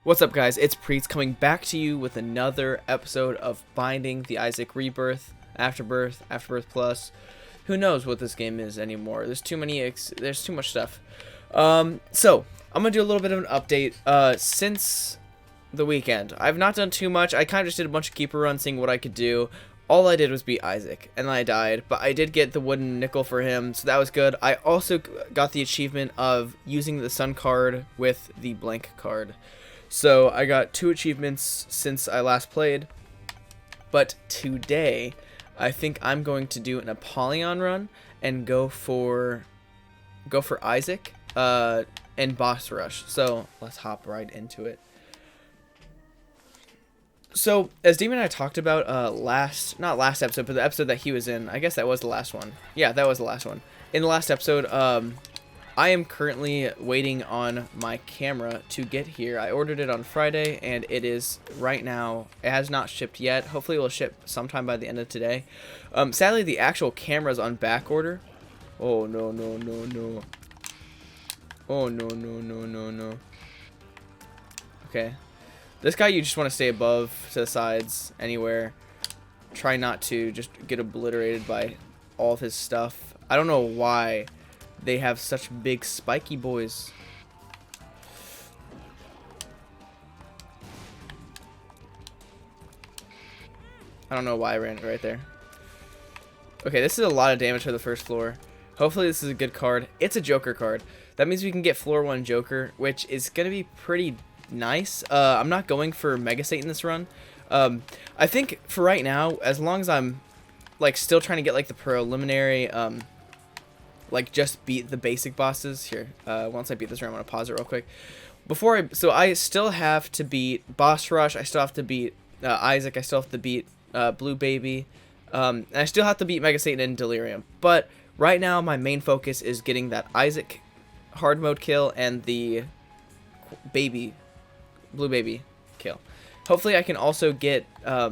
What's up, guys? It's Priets coming back to you with another episode of Binding the Isaac Rebirth, Afterbirth, Afterbirth Plus. Who knows what this game is anymore? There's too many. There's too much stuff. So I'm gonna do a little bit of an update. Since the weekend, I've not done too much. I kind of just did a bunch of keeper runs, seeing what I could do. All I did was beat Isaac, and then I died, but I did get the wooden nickel for him, so that was good. I also got the achievement of using the sun card with the blank card. So I got 2 achievements since I last played, but today I think I'm going to do an Apollyon run and go for Isaac and boss rush. So let's hop right into it. So as Demon and I talked about not last episode, but the episode that he was in, I guess that was the last one. Yeah, that was the last one. In the last episode, I am currently waiting on my camera to get here. I ordered it on Friday, and it is right now. It has not shipped yet. Hopefully it will ship sometime by the end of today. Sadly, the actual camera's on back order. Oh, no, no, no, no. Oh, no, no, no, no, no. Okay. This guy, you just want to stay above, to the sides, anywhere. Try not to just get obliterated by all of his stuff. I don't know why they have such big spiky boys. I don't know why I ran it right there. Okay, this is a lot of damage for the first floor. Hopefully this is a good card. It's a Joker card. That means we can get floor 1 Joker, which is going to be pretty nice. I'm not going for Mega Satan this run. I think for right now, as long as I'm like still trying to get like the preliminary like just beat the basic bosses here. Once I beat this round, I'm gonna pause it real quick. So I still have to beat Boss Rush. I still have to beat Isaac. I still have to beat Blue Baby. And I still have to beat Mega Satan and Delirium. But right now, my main focus is getting that Isaac hard mode kill and the Blue Baby kill. Hopefully, I can also get a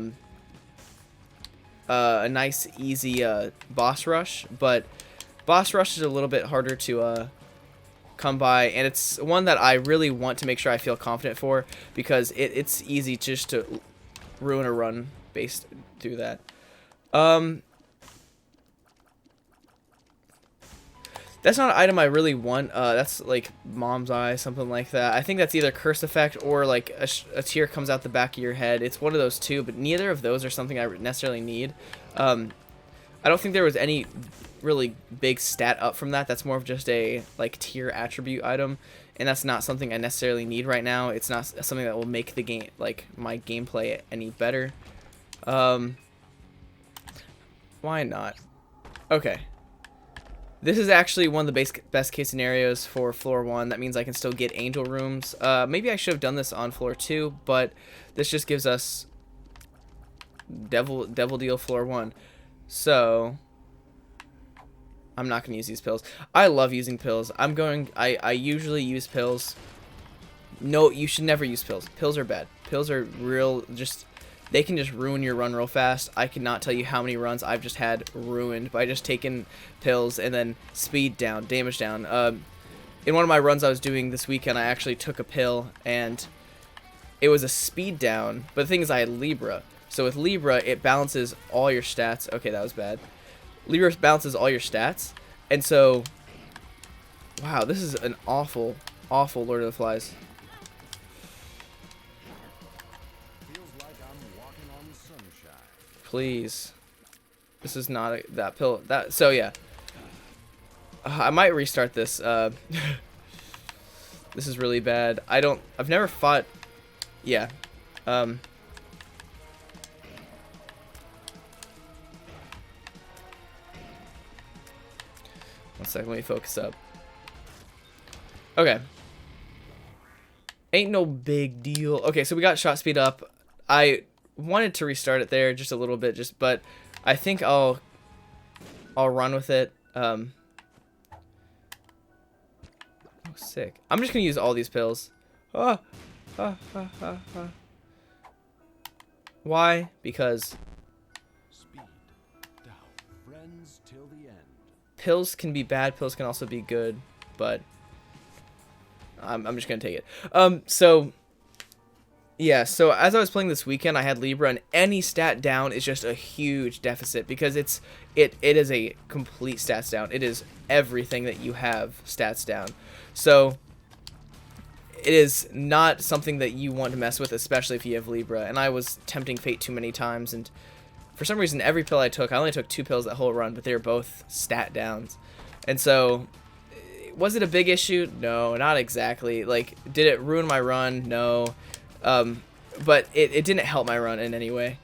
nice, easy Boss Rush, but Boss Rush is a little bit harder to come by, and it's one that I really want to make sure I feel confident for, because it's easy just to ruin a run based through that. That's not an item I really want. That's like Mom's Eye, something like that. I think that's either Curse Effect or like a tear comes out the back of your head. It's one of those two, but neither of those are something I necessarily need. I don't think there was any really big stat up from that. That's more of just a like tier attribute item, and that's not something I necessarily need right now. It's not something that will make the game, like my gameplay, any better. Why not? Okay, this is actually one of the best case scenarios for floor 1. That means I can still get angel rooms. Maybe I should have done this on floor 2, but this just gives us devil deal floor 1. So I'm not going to use these pills. I love using pills. I usually use pills. No, you should never use pills. Pills are bad. Pills are they can just ruin your run real fast. I cannot tell you how many runs I've just had ruined by just taking pills and then speed down, damage down. In one of my runs I was doing this weekend, I actually took a pill and it was a speed down, but the thing is I had Libra. So with Libra, it balances all your stats. Okay, that was bad. Libra balances all your stats, and so, wow, this is an awful, awful Lord of the Flies. Feels like I'm walking on sunshine. Please, this is not that pill. So yeah, I might restart this. This is really bad. I've never fought. Yeah. One second, let me focus up. Okay. Ain't no big deal. Okay, so we got shot speed up. I wanted to restart it there just a little bit, but I think I'll run with it. Oh, sick. I'm just gonna use all these pills. Why? Because Speed down. Friends till the end. pills can be bad, pills can also be good, but I'm just gonna take it. So Yeah, so as I was playing this weekend, I had Libra, and any stat down is just a huge deficit because it is a complete stats down. It is everything that you have stats down. So it is not something that you want to mess with, especially if you have Libra. And I was tempting fate too many times, and for some reason, every pill I only took 2 pills that whole run, but they were both stat downs. And so, was it a big issue? No, not exactly. Like, did it ruin my run? No. But it didn't help my run in any way.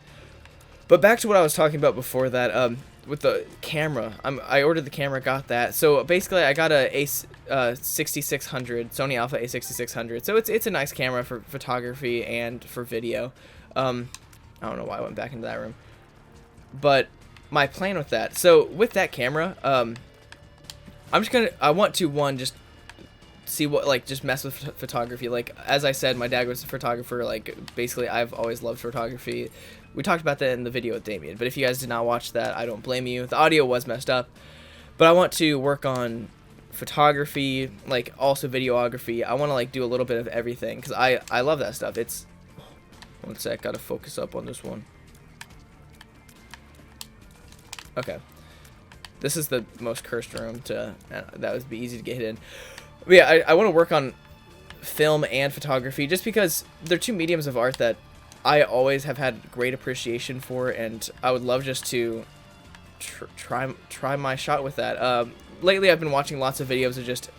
But back to what I was talking about before that, with the camera. I ordered the camera, got that. So basically, I got a 6600 Sony Alpha A6600. So it's a nice camera for photography and for video. I don't know why I went back into that room. But my plan with that. So with that camera, I want to just see what, like, just mess with photography. Like, as I said, my dad was a photographer. Like, basically, I've always loved photography. We talked about that in the video with Damien, but if you guys did not watch that, I don't blame you. The audio was messed up, but I want to work on photography, like, also videography. I want to, like, do a little bit of everything, because I love that stuff. It's, one sec, gotta focus up on this one. Okay. This is the most cursed room that would be easy to get hit in. But yeah, I want to work on film and photography just because they're two mediums of art that I always have had great appreciation for, and I would love just to try my shot with that. Lately, I've been watching lots of videos of just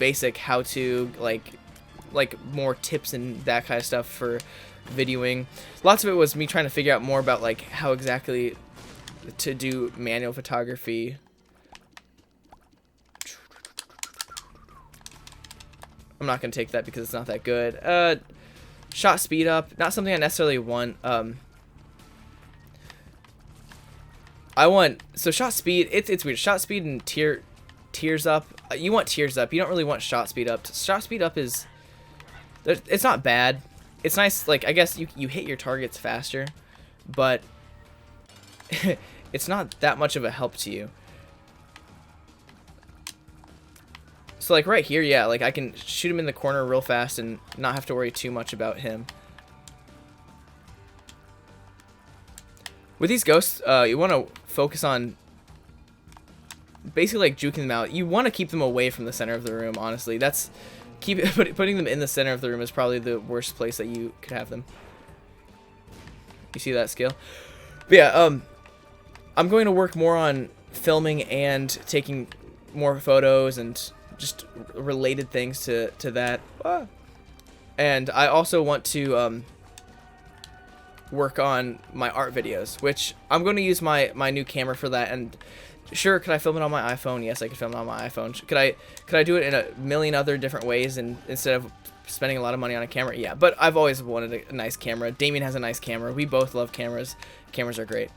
basic how-to, like more tips and that kind of stuff for videoing. Lots of it was me trying to figure out more about, like, how exactly to do manual photography. I'm not going to take that because it's not that good. Shot speed up, not something I necessarily want. So shot speed, it's weird. Shot speed and tears up. You want tears up. You don't really want shot speed up. Shot speed up it's not bad. It's nice, like, I guess you hit your targets faster, but it's not that much of a help to you. So, like, right here, yeah, like, I can shoot him in the corner real fast and not have to worry too much about him. With these ghosts, you want to focus on basically, like, juking them out. You want to keep them away from the center of the room, honestly. Putting them in the center of the room is probably the worst place that you could have them. You see that skill? But yeah, I'm going to work more on filming and taking more photos and just related things to that. And I also want to work on my art videos, which I'm going to use my new camera for that. And sure, could I film it on my iPhone? Yes, I could film it on my iPhone. Could I do it in a million other different ways and instead of spending a lot of money on a camera? Yeah, but I've always wanted a nice camera. Damien has a nice camera. We both love cameras. Cameras are great.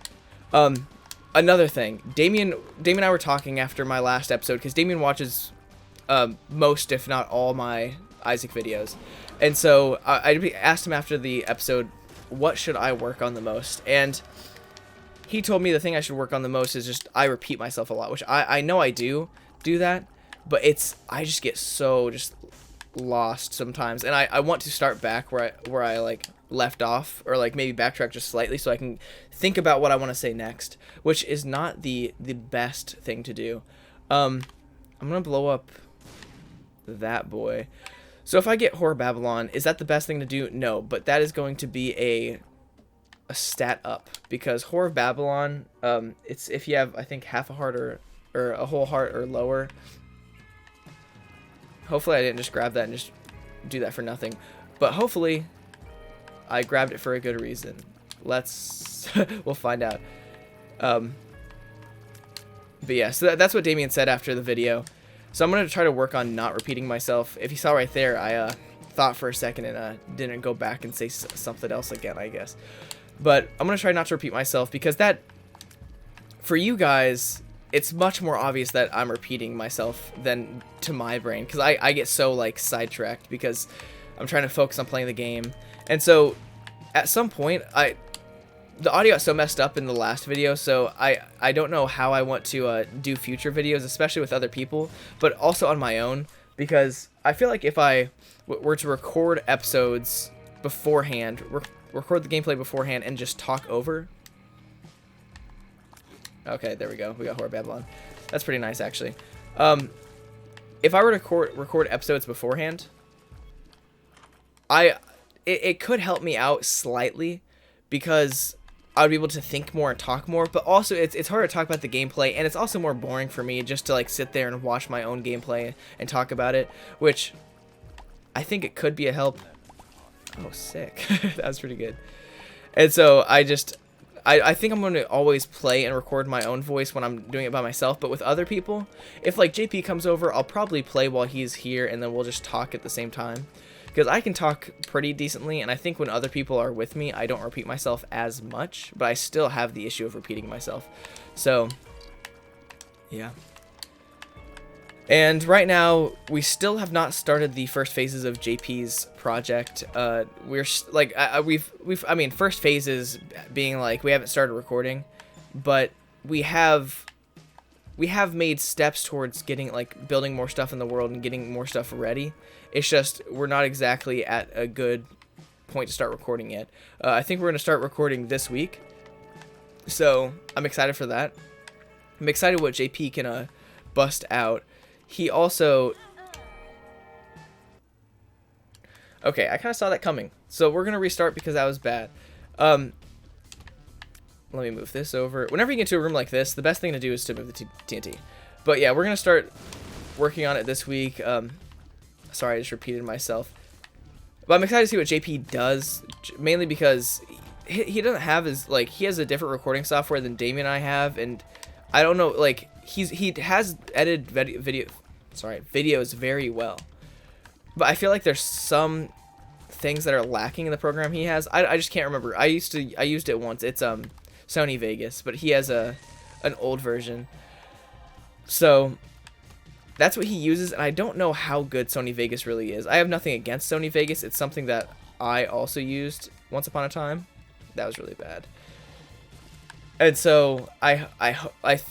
Another thing, Damien and I were talking after my last episode, because Damien watches most, if not all, my Isaac videos. And so I asked him after the episode, what should I work on the most? And he told me the thing I should work on the most is just I repeat myself a lot, which I know I do that, but I just get so just lost sometimes. And I want to start back where I like left off, or like maybe backtrack just slightly so I can think about what I want to say next, which is not the best thing to do. I'm gonna blow up that boy. So if I get Horror Babylon, is that the best thing to do? No, but that is going to be a stat up, because Horror Babylon, it's if you have, I think, half a heart or a whole heart or lower. Hopefully I didn't just grab that and just do that for nothing, but hopefully I grabbed it for a good reason. We'll find out. But yeah, so that's what Damien said after the video. So I'm going to try to work on not repeating myself. If you saw right there, I thought for a second and didn't go back and say something else again, I guess. But I'm going to try not to repeat myself, because that, for you guys, it's much more obvious that I'm repeating myself than to my brain, because I get so, like, sidetracked because I'm trying to focus on playing the game. And so at some point, the audio got so messed up in the last video, so I don't know how I want to do future videos, especially with other people, but also on my own, because I feel like if I were to record episodes beforehand, record the gameplay beforehand, and just talk over. Okay, there we go. We got Horror Babylon. That's pretty nice, actually. If I were to record episodes beforehand, it could help me out slightly because I would be able to think more and talk more. But also, it's hard to talk about the gameplay, and it's also more boring for me just to like sit there and watch my own gameplay and talk about it, which I think it could be a help. Oh, sick. That was pretty good. And so I think I'm going to always play and record my own voice when I'm doing it by myself, but with other people, if like JP comes over, I'll probably play while he's here, and then we'll just talk at the same time. Because I can talk pretty decently, and I think when other people are with me, I don't repeat myself as much, but I still have the issue of repeating myself. So, yeah. And right now, we still have not started the first phases of JP's project. We're like, I mean, first phases being like we haven't started recording, but we have made steps towards getting like building more stuff in the world and getting more stuff ready. It's just we're not exactly at a good point to start recording yet. I think we're gonna start recording this week, so I'm excited for that. I'm excited what JP can bust out. He also... Okay, I kind of saw that coming. So we're going to restart because that was bad. Let me move this over. Whenever you get to a room like this, the best thing to do is to move the TNT. But yeah, we're going to start working on it this week. Sorry, I just repeated myself. But I'm excited to see what JP does, mainly because he doesn't have his... Like, he has a different recording software than Damien and I have, and I don't know, like... He has edited videos very well, but I feel like there's some things that are lacking in the program he has. I just can't remember. I used it once. It's Sony Vegas, but he has an old version. So that's what he uses, and I don't know how good Sony Vegas really is. I have nothing against Sony Vegas. It's something that I also used once upon a time. That was really bad. And so I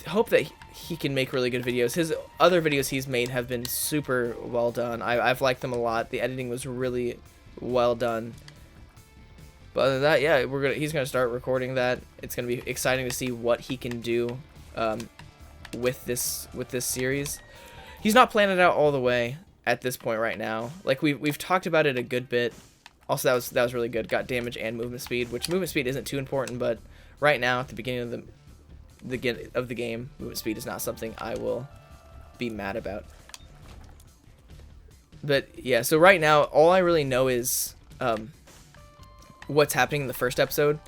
hope that he can make really good videos. His other videos he's made have been super well done. I've liked them a lot. The editing was really well done. But other than that, yeah, he's gonna start recording that. It's gonna be exciting to see what he can do with this series. He's not planning it out all the way at this point right now. Like we've talked about it a good bit. Also, that was really good. Got damage and movement speed, which movement speed isn't too important, but right now at the beginning of the game, movement speed is not something I will be mad about. But yeah, so right now all I really know is what's happening in the first episode,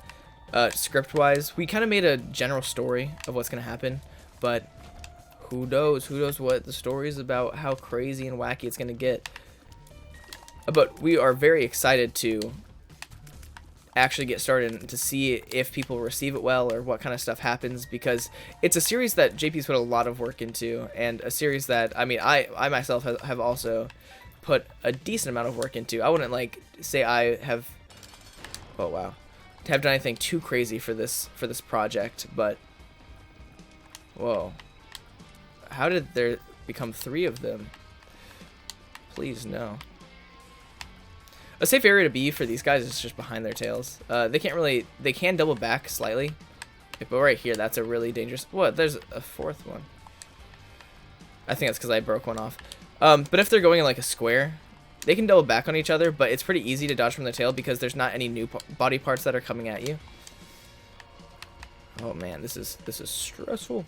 script wise. We kind of made a general story of what's gonna happen, but who knows what the story is about, how crazy and wacky it's gonna get. But we are very excited to actually get started and to see if people receive it well or what kind of stuff happens, because it's a series that JP's put a lot of work into, and a series that I myself have also put a decent amount of work into. I wouldn't like say I have done anything too crazy for this project, but whoa, how did there become 3 of them? Please no. A safe area to be for these guys is just behind their tails. They can double back slightly, but right here, that's a really dangerous... What? There's a 4th one. I think that's because I broke one off. But if they're going in like a square, they can double back on each other, but it's pretty easy to dodge from the tail because there's not any new body parts that are coming at you. Oh man, this is stressful.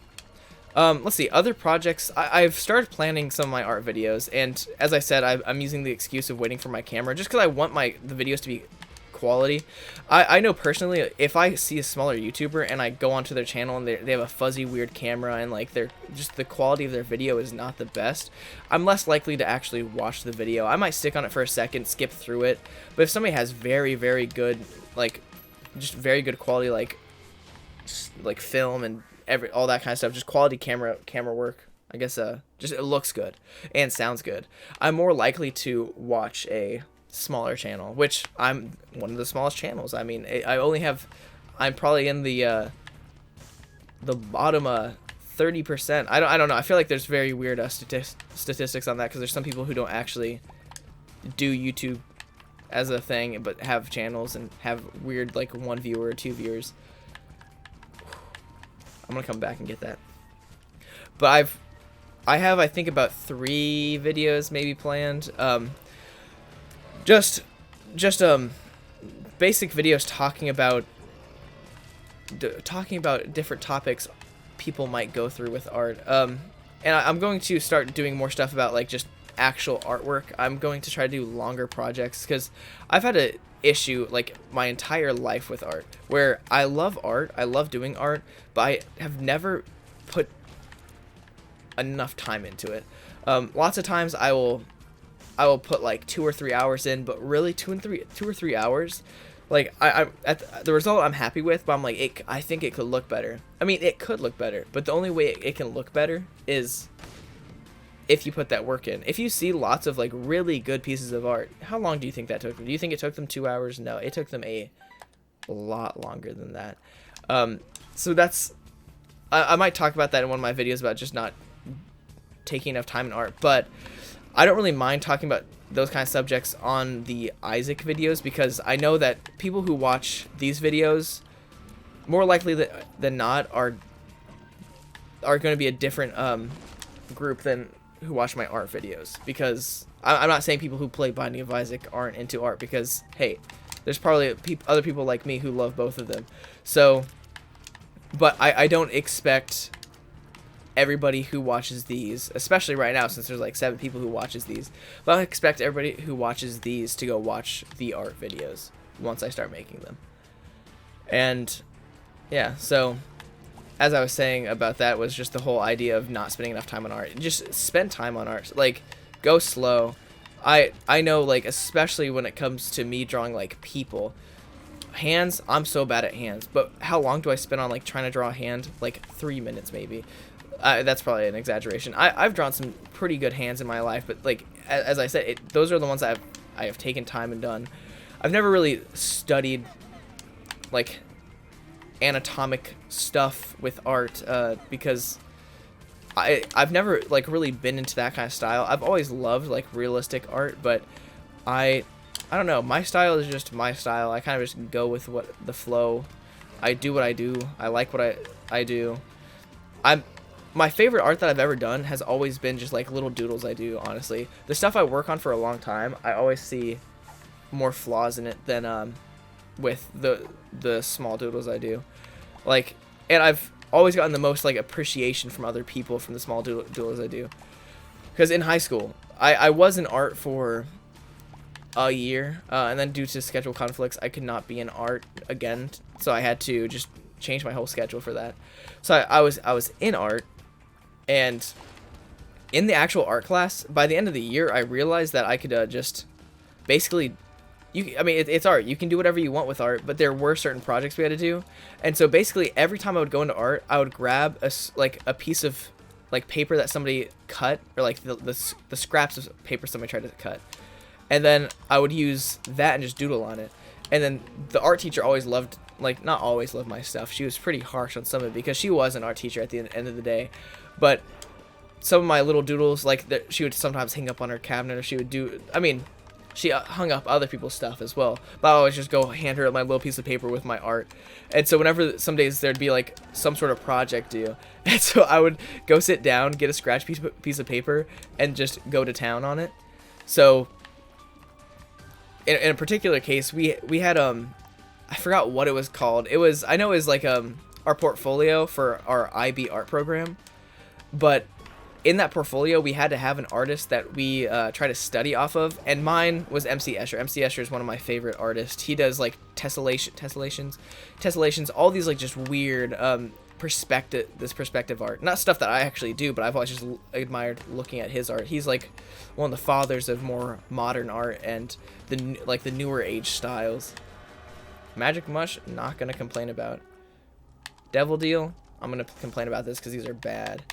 Let's see, other projects. I've started planning some of my art videos, and as I said, I'm using the excuse of waiting for my camera just because I want the videos to be quality. I know personally, if I see a smaller YouTuber and I go onto their channel and they have a fuzzy, weird camera and like the quality of their video is not the best, I'm less likely to actually watch the video. I might stick on it for a second, skip through it, but if somebody has very, very good, just very good quality, like film and all that kind of stuff, just quality camera work, I guess, just it looks good and sounds good, I'm more likely to watch a smaller channel, which I'm one of the smallest channels. I mean, I'm probably in the bottom 30%. I don't know. I feel like there's very weird statistics on that because there's some people who don't actually do YouTube as a thing, but have channels and have weird like 1 viewer or 2 viewers. I'm gonna come back and get that. But I have I think about 3 videos maybe planned. Just basic videos talking about different topics people might go through with art. And I'm going to start doing more stuff about like just actual artwork. I'm going to try to do longer projects because I've had a issue like my entire life with art where I love art, I love doing art, but I have never put enough time into it. Lots of times I will put like 2 or 3 hours in, but really 2 or 3 hours, like I at the result I'm happy with, but I'm like I think it could look better. I mean, it could look better, but the only way it can look better is if you put that work in. If you see lots of like really good pieces of art, how long do you think that took them? Do you think it took them 2 hours? No, it took them a lot longer than that. So that's I might talk about that in one of my videos about just not taking enough time in art, but I don't really mind talking about those kind of subjects on the Isaac videos because I know that people who watch these videos more likely than not are going to be a different group than who watch my art videos, because I'm not saying people who play Binding of Isaac aren't into art, because hey, there's probably other people like me who love both of them. So but I don't expect everybody who watches these, especially right now since there's like 7 people who watches these, but I expect everybody who watches these to go watch the art videos once I start making them. And yeah, so as I was saying about that was just the whole idea of not spending enough time on art. Just spend time on art. Like, go slow. I know, like, especially when it comes to me drawing like people, hands, I'm so bad at hands, but how long do I spend on like trying to draw a hand? Like 3 minutes maybe. That's probably an exaggeration. I've drawn some pretty good hands in my life, but like as I said, those are the ones I have taken time and done. I've never really studied like anatomic stuff with art because I've never like really been into that kind of style. I've always loved like realistic art, but I don't know, my style is just my style. I kind of just go with what the flow. I do what I do. I like what I do. My favorite art that I've ever done has always been just like little doodles I do, honestly. The stuff I work on for a long time, I always see more flaws in it than with the small doodles I do. Like, and I've always gotten the most like appreciation from other people from the small doodles I do. Because in high school, I was in art for a year, and then due to schedule conflicts, I could not be in art again, so I had to just change my whole schedule for that. So I was in art, and in the actual art class, by the end of the year, I realized that I could just basically, I mean, it's art. You can do whatever you want with art, but there were certain projects we had to do, and so basically every time I would go into art, I would grab a piece of like paper that somebody cut, or like the scraps of paper somebody tried to cut, and then I would use that and just doodle on it. And then the art teacher always loved, like, not always loved my stuff. She was pretty harsh on some of it because she was an art teacher at the end of the day. But some of my little doodles, like, she would sometimes hang up on her cabinet, or she would do, I mean, she hung up other people's stuff as well. But I always just go hand her my little piece of paper with my art. And so whenever some days there'd be, like, some sort of project due. And so I would go sit down, get a scratch piece of paper, and just go to town on it. So in a particular case, we had I forgot what it was called. I know it was like our portfolio for our IB art program, but in that portfolio we had to have an artist that we try to study off of, and mine was MC Escher. MC Escher is one of my favorite artists. He does like tessellations, all these like just weird perspective art. Not stuff that I actually do, but I've always just admired looking at his art. He's like one of the fathers of more modern art and the newer age styles. Magic Mush, not gonna complain about. Devil Deal, I'm gonna complain about this because these are bad.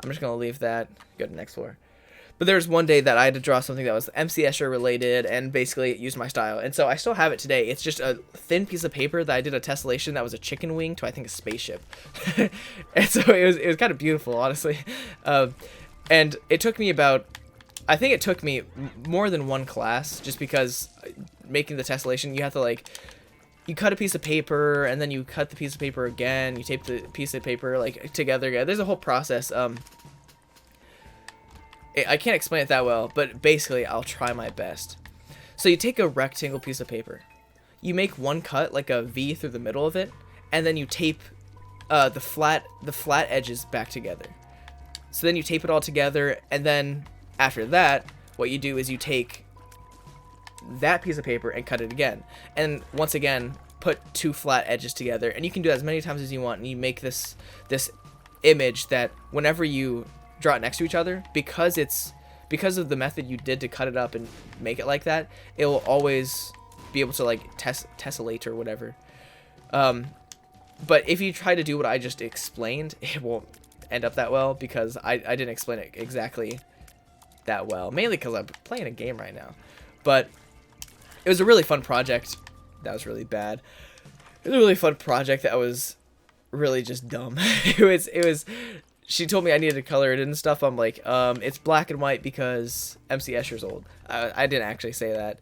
I'm just gonna leave that. Go to the next floor. But there was one day that I had to draw something that was MC Escher related and basically used my style. And so I still have it today. It's just a thin piece of paper that I did a tessellation that was a chicken wing to, I think, a spaceship. And so it was kind of beautiful, honestly. And it took me about I think it took me more than one class, just because making the tessellation, you have to like, you cut a piece of paper and then you cut the piece of paper again, you tape the piece of paper like together again. There's a whole process. I can't explain it that well, but basically I'll try my best. So you take a rectangle piece of paper, you make one cut, like a V through the middle of it, and then you tape the flat edges back together. So then you tape it all together, and then after that, what you do is you take that piece of paper and cut it again, and once again put two flat edges together, and you can do that as many times as you want, and you make this image that whenever you draw it next to each other, because of the method you did to cut it up and make it like that, it will always be able to like tessellate or whatever. But if you try to do what I just explained, it won't end up that well, because I didn't explain it exactly that well, mainly because I'm playing a game right now. But it was a really fun project. That was really bad. It was a really fun project that was really just dumb. it was She told me I needed to color it in and stuff. I'm like, it's black and white because MC Escher's old. I didn't actually say that.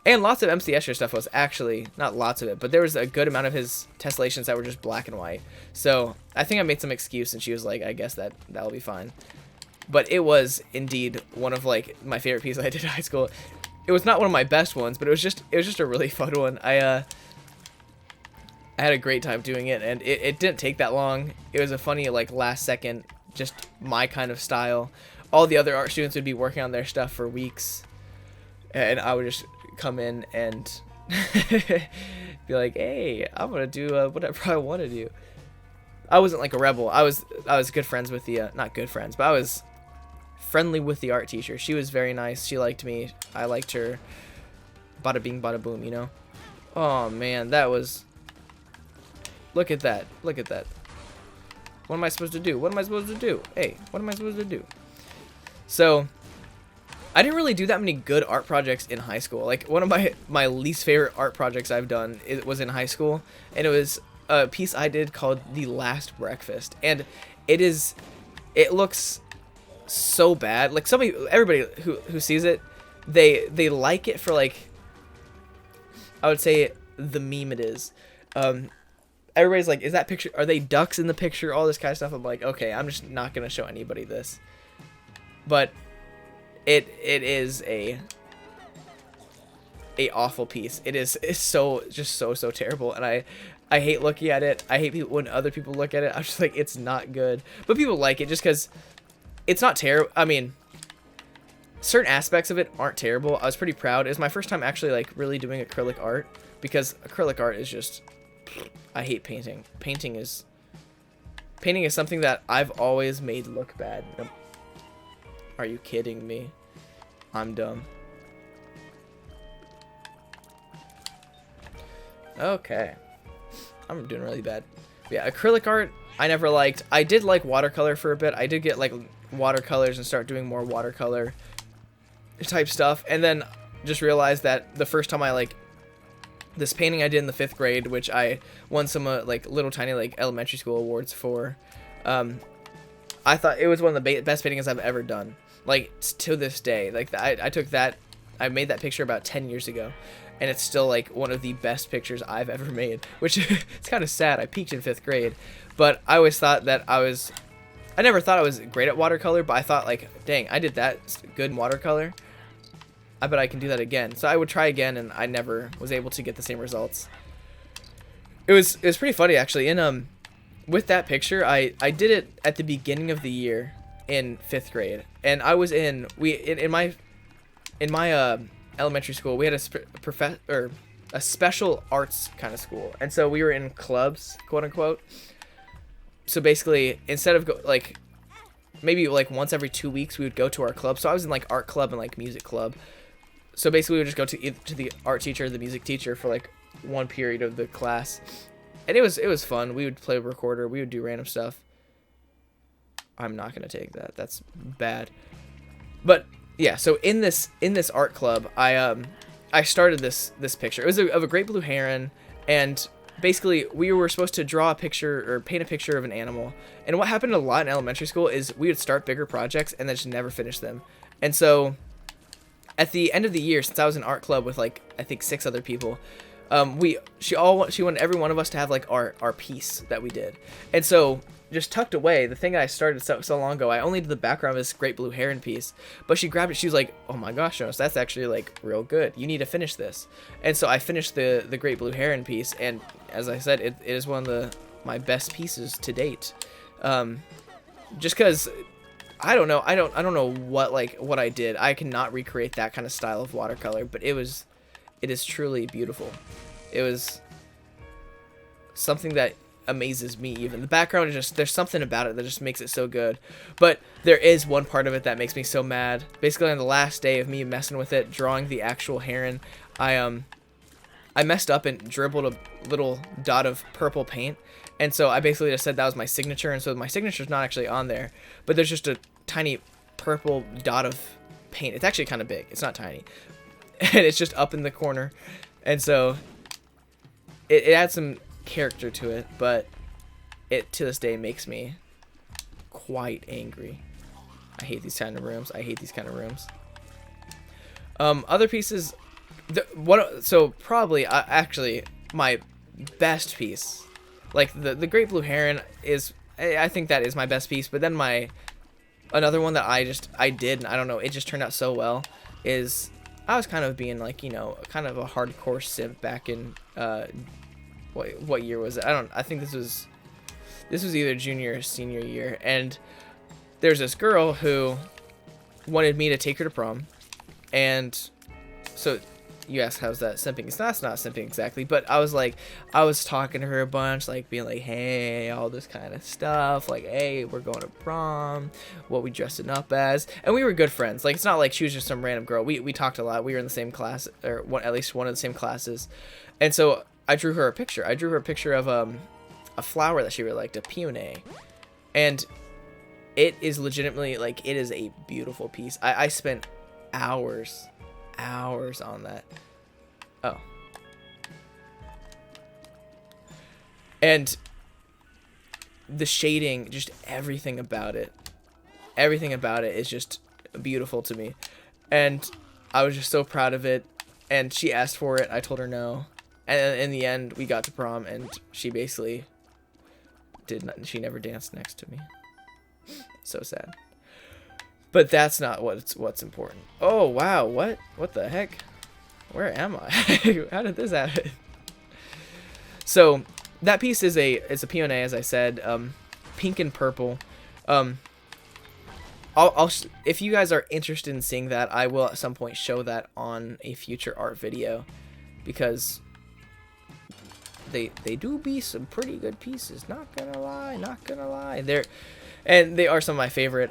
And lots of MC Escher stuff was actually, not lots of it, but there was a good amount of his tessellations that were just black and white. So I think I made some excuse, and she was like, I guess that'll be fine. But it was indeed one of like my favorite pieces I did in high school. It was not one of my best ones, but it was just a really fun one. I had a great time doing it, and it didn't take that long. It was a funny like last second, just my kind of style. All the other art students would be working on their stuff for weeks, and I would just come in and be like, hey, I'm gonna do whatever I want to do. I wasn't like a rebel. I was good friends with the not good friends, but I was friendly with the art teacher. She was very nice. She liked me. I liked her. Bada bing, bada boom, you know. Oh man, that was. Look at that. Look at that. What am I supposed to do? What am I supposed to do? Hey, what am I supposed to do? So, I didn't really do that many good art projects in high school. Like, one of my least favorite art projects I've done was in high school. And it was a piece I did called The Last Breakfast. And it looks so bad. Like, everybody who sees it, they like it for, like, I would say the meme it is. Everybody's like, is that picture, are they ducks in the picture, all this kind of stuff. I'm like, okay, I'm just not gonna show anybody this. But it is a awful piece. It's so terrible, and I hate looking at it. I hate when other people look at it. I'm just like, it's not good, but people like it just because it's not terrible. I mean, certain aspects of it aren't terrible. I was pretty proud. It was my first time actually like really doing acrylic art, because acrylic art is just, I hate painting. Painting is something that I've always made look bad. Are you kidding me? I'm dumb. Okay. I'm doing really bad. Yeah, acrylic art, I never liked. I did like watercolor for a bit. I did get like watercolors and start doing more watercolor type stuff. And then just realized that the first time I like this painting I did in the 5th grade, which I won some like little tiny like elementary school awards for, I thought it was one of the best paintings I've ever done. Like, to this day, like I took that, I made that picture about 10 years ago, and it's still like one of the best pictures I've ever made, which it's kind of sad. I peaked in 5th grade, but I always thought that I never thought I was great at watercolor, but I thought like, dang, I did that good in watercolor. I bet I can do that again. So I would try again, and I never was able to get the same results. It was pretty funny actually. With that picture, I did it at the beginning of the year in 5th grade, and I was in my elementary school. We had a special arts kind of school, and so we were in clubs, quote unquote. So basically, instead of maybe like once every 2 weeks, we would go to our club. So I was in like art club and like music club. So basically, we would just go to the art teacher, the music teacher for like one period of the class, and it was fun. We would play a recorder. We would do random stuff. I'm not gonna take that. That's bad. But yeah, so in this art club, I started this picture. It was of a great blue heron, and basically we were supposed to draw a picture or paint a picture of an animal. And what happened a lot in elementary school is we would start bigger projects and then just never finish them. And so at the end of the year, since I was in art club with like I think 6 other people, she wanted every one of us to have like our piece that we did. And so just tucked away, the thing I started so long ago, I only did the background of this great blue heron piece, but she grabbed it. She was like, "Oh my gosh, Jonas, that's actually like real good. You need to finish this." And so I finished the great blue heron piece, and as I said, it is one of my best pieces to date. Just because I don't know what I did. I cannot recreate that kind of style of watercolor, but it is truly beautiful. It was something that amazes me. Even the background is just, there's something about it that just makes it so good. But there is one part of it that makes me so mad. Basically on the last day of me messing with it, drawing the actual heron, I messed up and dribbled a little dot of purple paint, and so I basically just said that was my signature, and so my signature's not actually on there, but there's just a tiny purple dot of paint. It's actually kind of big, it's not tiny, and it's just up in the corner, and so it adds some character to it, but it to this day makes me quite angry. I hate these kind of rooms. Other pieces, so probably actually my best piece, like the great blue heron is, I think that is my best piece, but then another one that I did, and I don't know, it just turned out so well, is I was kind of being like, you know, kind of a hardcore simp back in what year was it? I think this was either junior or senior year, and there's this girl who wanted me to take her to prom, and so you ask, how's that simping? It's not simping exactly, but I was talking to her a bunch, like being like, hey, all this kind of stuff, like, hey, we're going to prom, what we dressing up as, and we were good friends. Like, it's not like she was just some random girl. We talked a lot. We were in the same class, or at least one of the same classes, and so I drew her a picture. I drew her a picture of a flower that she really liked, a peony, and it is legitimately, like, it is a beautiful piece. I spent hours on that. Oh. And the shading, just everything about it is just beautiful to me. And I was just so proud of it. And she asked for it. I told her no. And in the end, we got to prom, and she basically she never danced next to me. So sad. But that's not what's important. Oh wow, what the heck? Where am I? How did this happen? So that piece is a peony, as I said, pink and purple. If you guys are interested in seeing that, I will at some point show that on a future art video, because they do be some pretty good pieces. Not gonna lie. They are some of my favorite.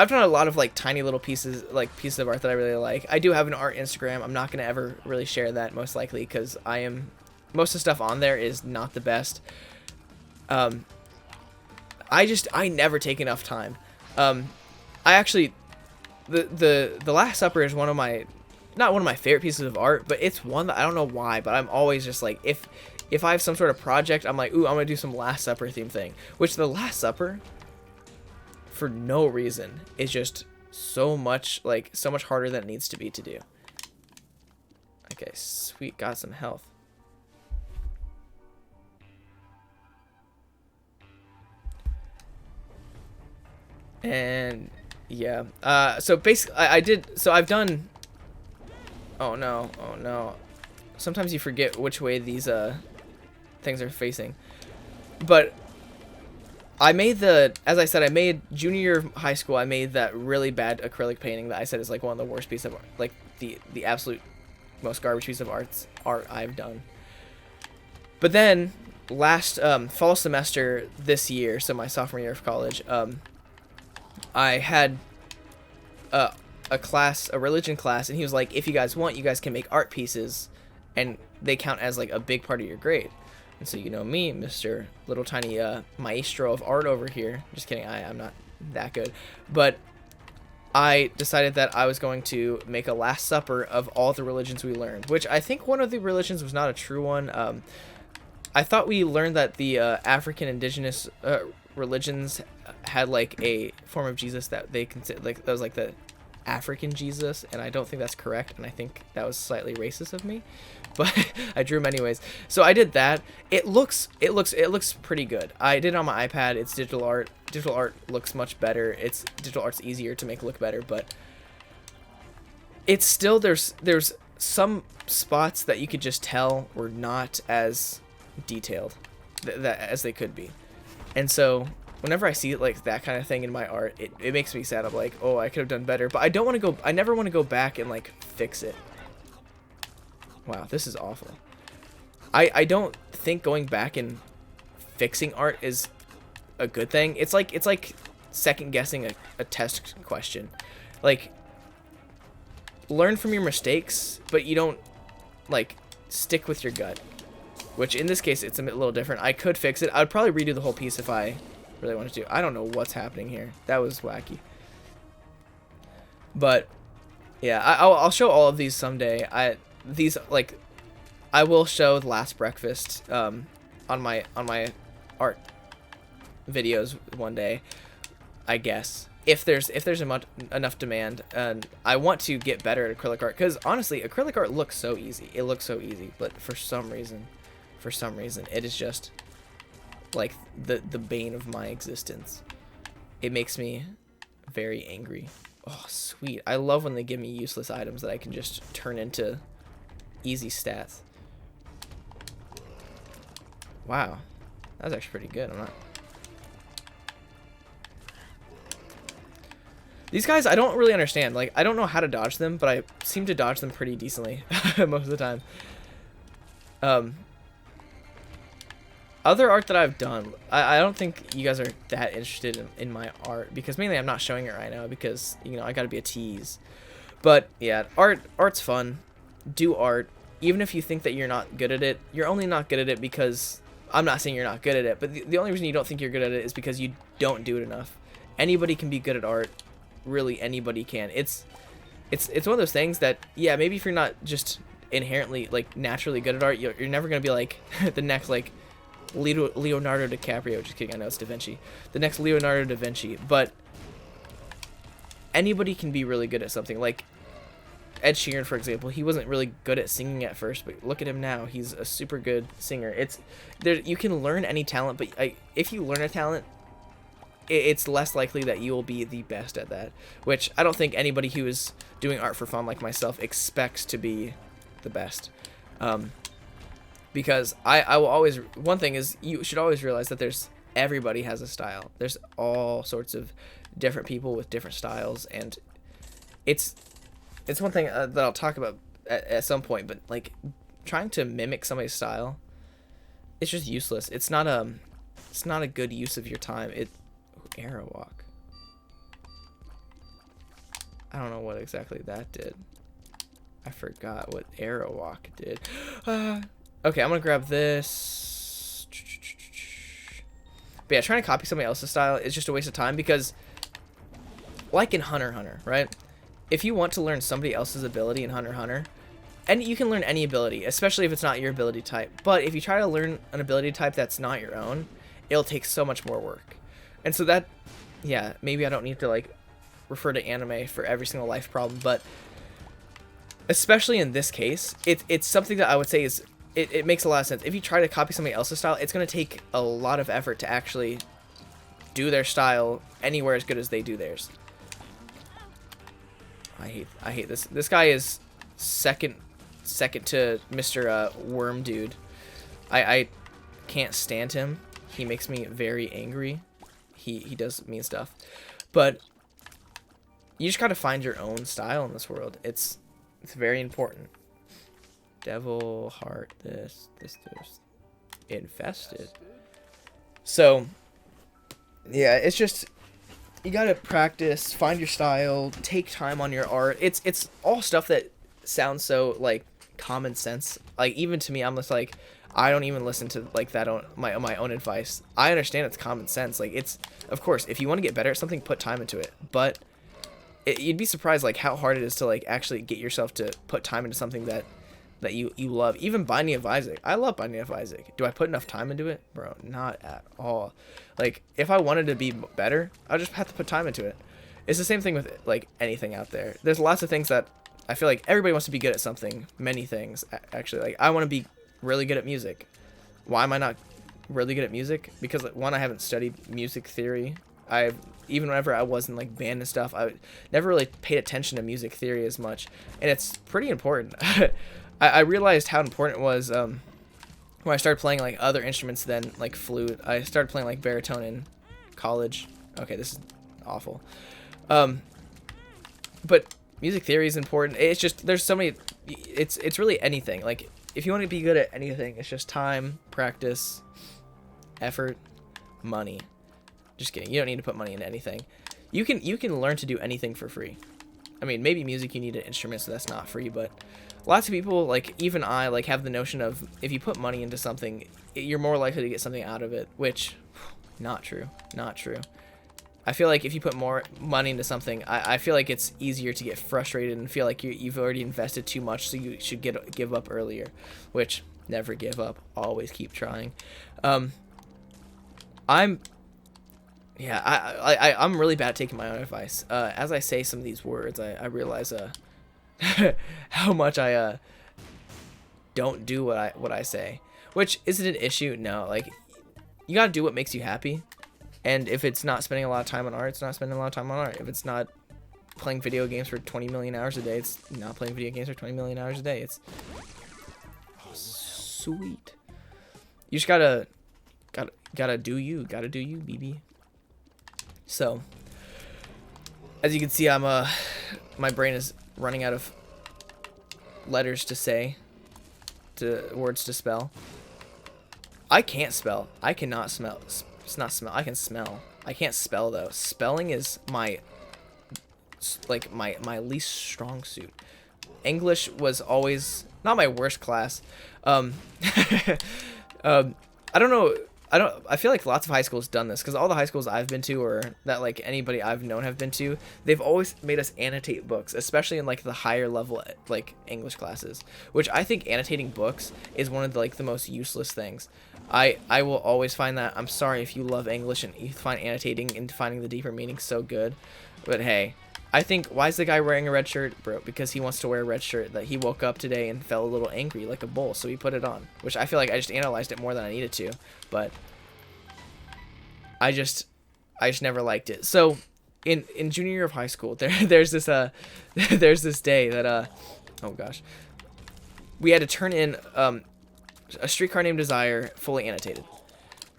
I've done a lot of like tiny little pieces of art that I really like. I do have an art Instagram. I'm not gonna ever really share that, most likely, because most of the stuff on there is not the best. I never take enough time. I actually, the Last Supper is not one of my favorite pieces of art, but it's one that I don't know why, but I'm always just like, if I have some sort of project, I'm like, ooh, I'm gonna do some Last Supper theme thing, which the Last Supper, for no reason, is just so much harder than it needs to be to do. Okay, sweet, got some health. And yeah, so basically I've done, oh no, sometimes you forget which way these things are facing, but I made as I said, I made junior year of high school, I made that really bad acrylic painting that I said is like one of the worst pieces of art, like the absolute most garbage piece of art I've done. But then last fall semester this year, so my sophomore year of college, I had a religion class, and he was like, if you guys want, you guys can make art pieces, and they count as like a big part of your grade. And so, you know me, Mr. Little Tiny Maestro of art over here. Just kidding, I'm not that good. But I decided that I was going to make a Last Supper of all the religions we learned, which I think one of the religions was not a true one. I thought we learned that the African indigenous religions had like a form of Jesus that they consider, like that was like the African Jesus, and I don't think that's correct, and I think that was slightly racist of me, but I drew him anyways. So I did that. It looks pretty good. I did it on my iPad. It's digital art. Digital art looks much better. Digital art's easier to make look better, but it's still, there's some spots that you could just tell were not as detailed that as they could be. And so whenever I see like that kind of thing in my art, it makes me sad. I'm like, oh, I could have done better. But I never want to go back and like fix it. Wow, this is awful. I don't think going back and fixing art is a good thing. It's like second guessing a test question. Like, learn from your mistakes, but you don't like stick with your gut. Which in this case, it's a little different. I could fix it. I'd probably redo the whole piece if I really wanted to. I don't know what's happening here. That was wacky. But yeah, I'll show all of these someday. I will show The Last Breakfast on my art videos one day, I guess. If there's enough demand, and I want to get better at acrylic art, because honestly, acrylic art looks so easy. It looks so easy, but for some reason, it is just like the bane of my existence. It makes me very angry. Oh, sweet. I love when they give me useless items that I can just turn into easy stats. Wow. That was actually pretty good. These guys, I don't really understand. Like, I don't know how to dodge them, but I seem to dodge them pretty decently most of the time. Other art that I've done, I don't think you guys are that interested in my art, because mainly I'm not showing it right now because, you know, I gotta be a tease. But yeah, art's fun. Do art. Even if you think that you're not good at it, you're only not good at it because, I'm not saying you're not good at it, but the only reason you don't think you're good at it is because you don't do it enough. Anybody can be good at art. Really, anybody can. It's one of those things that, yeah, maybe if you're not just inherently, like, naturally good at art, you're never gonna be like the next, like, Leonardo DiCaprio. Just kidding, I know it's Da Vinci. The next Leonardo da Vinci. But anybody can be really good at something. Like Ed Sheeran, for example, he wasn't really good at singing at first, but look at him now. He's a super good singer. You can learn any talent, but if you learn a talent, it's less likely that you will be the best at that. Which I don't think anybody who is doing art for fun like myself expects to be the best. Because I will always, one thing is, you should always realize that everybody has a style. There's all sorts of different people with different styles, and it's one thing that I'll talk about at some point, but like trying to mimic somebody's style, it's just useless. It's not a good use of your time. Arrow walk. I don't know what exactly that did. I forgot what arrow walk did. Okay, I'm gonna grab this. But yeah, trying to copy somebody else's style is just a waste of time, because like in Hunter x Hunter, right? If you want to learn somebody else's ability in Hunter x Hunter, and you can learn any ability, especially if it's not your ability type, but if you try to learn an ability type that's not your own, it'll take so much more work. And so that, yeah, maybe I don't need to like refer to anime for every single life problem, but especially in this case, it's something that I would say is, it makes a lot of sense. If you try to copy somebody else's style, it's going to take a lot of effort to actually do their style anywhere as good as they do theirs. I hate this. This guy is second to Mr. Worm Dude. I can't stand him. He makes me very angry. He does mean stuff. But you just gotta find your own style in this world. It's very important. Devil heart, this infested. So yeah, it's just, you gotta practice, find your style, take time on your art. It's all stuff that sounds so like common sense. Like, even to me, I'm just like, I don't even listen to like that my own advice. I understand it's common sense. Like, it's, of course, if you want to get better at something, put time into it. But you'd be surprised like how hard it is to like actually get yourself to put time into something that you love. Even Binding of Isaac. I love Binding of Isaac. Do I put enough time into it? Bro, not at all. Like, if I wanted to be better, I just have to put time into it. It's the same thing with like anything out there. There's lots of things that I feel like everybody wants to be good at something. Many things, actually. Like, I want to be really good at music. Why am I not really good at music? Because, one, I haven't studied music theory. Even whenever I was in like band and stuff, I never really paid attention to music theory as much, and it's pretty important. I realized how important it was when I started playing like other instruments than like flute. I started playing like baritone in college. Okay, this is awful. But music theory is important. It's just, there's so many. It's really anything. Like, if you want to be good at anything, it's just time, practice, effort, money. Just kidding. You don't need to put money into anything. You can learn to do anything for free. I mean, maybe music you need an instrument, so that's not free, but lots of people, like even I, like have the notion of if you put money into something, you're more likely to get something out of it, which not true. Not true. I feel like if you put more money into something, I feel like it's easier to get frustrated and feel like you've already invested too much, so you should give up earlier, which never give up. Always keep trying. I'm really bad at taking my own advice. As I say some of these words, I realize how much I don't do what I say, which isn't an issue. No, like, you gotta do what makes you happy, and if it's not spending a lot of time on art, it's not spending a lot of time on art. If it's not playing video games for 20 million hours a day, it's not playing video games for 20 million hours a day. It's sweet. You just gotta do you, BB. So, as you can see, my brain is running out of letters to say, words to spell. I can't spell. I cannot smell. It's not smell. I can smell. I can't spell though. Spelling is my least strong suit. English was always not my worst class. I don't know. I feel like lots of high schools done this, because all the high schools I've been to, or that like anybody I've known have been to, they've always made us annotate books, especially in like the higher level like English classes, which I think annotating books is one of the, like, the most useless things. I will always find that. I'm sorry if you love English and you find annotating and finding the deeper meaning so good, but hey, I think, why is the guy wearing a red shirt, bro? Because he wants to wear a red shirt, that he woke up today and felt a little angry like a bull, so he put it on, which I feel like I just analyzed it more than I needed to, but I just never liked it. So in junior year of high school, there's this day that oh gosh, we had to turn in A Streetcar Named Desire fully annotated.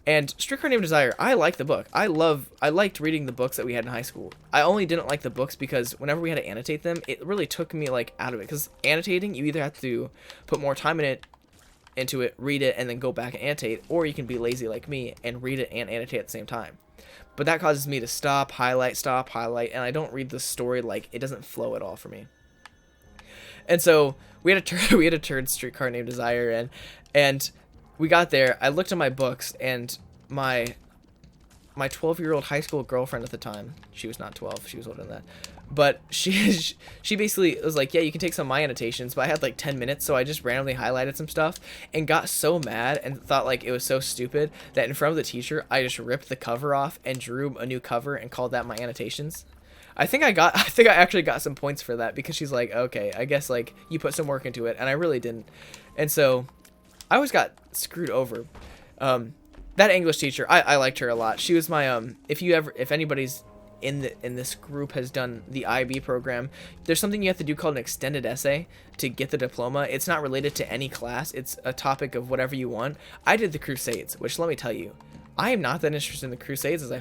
And Streetcar Named Desire, I like the book. I liked reading the books that we had in high school. I only didn't like the books because whenever we had to annotate them, it really took me like out of it. Because annotating, you either have to put more time into it, read it, and then go back and annotate, or you can be lazy like me and read it and annotate at the same time. But that causes me to stop, highlight, and I don't read the story, like, it doesn't flow at all for me. And so we had to turn Streetcar Named Desire in, and we got there. I looked at my books, and my 12-year-old high school girlfriend at the time, she was not 12, she was older than that, but she basically was like, yeah, you can take some of my annotations, but I had like 10 minutes, so I just randomly highlighted some stuff and got so mad and thought like it was so stupid that in front of the teacher, I just ripped the cover off and drew a new cover and called that my annotations. I think I actually got some points for that, because she's like, okay, I guess like you put some work into it, and I really didn't. And so I always got screwed over. That English teacher, I liked her a lot. She was my if anybody's in this group has done the IB program, there's something you have to do called an extended essay to get the diploma. It's not related to any class. It's a topic of whatever you want. I did the Crusades, which, let me tell you, I am not that interested in the Crusades, as I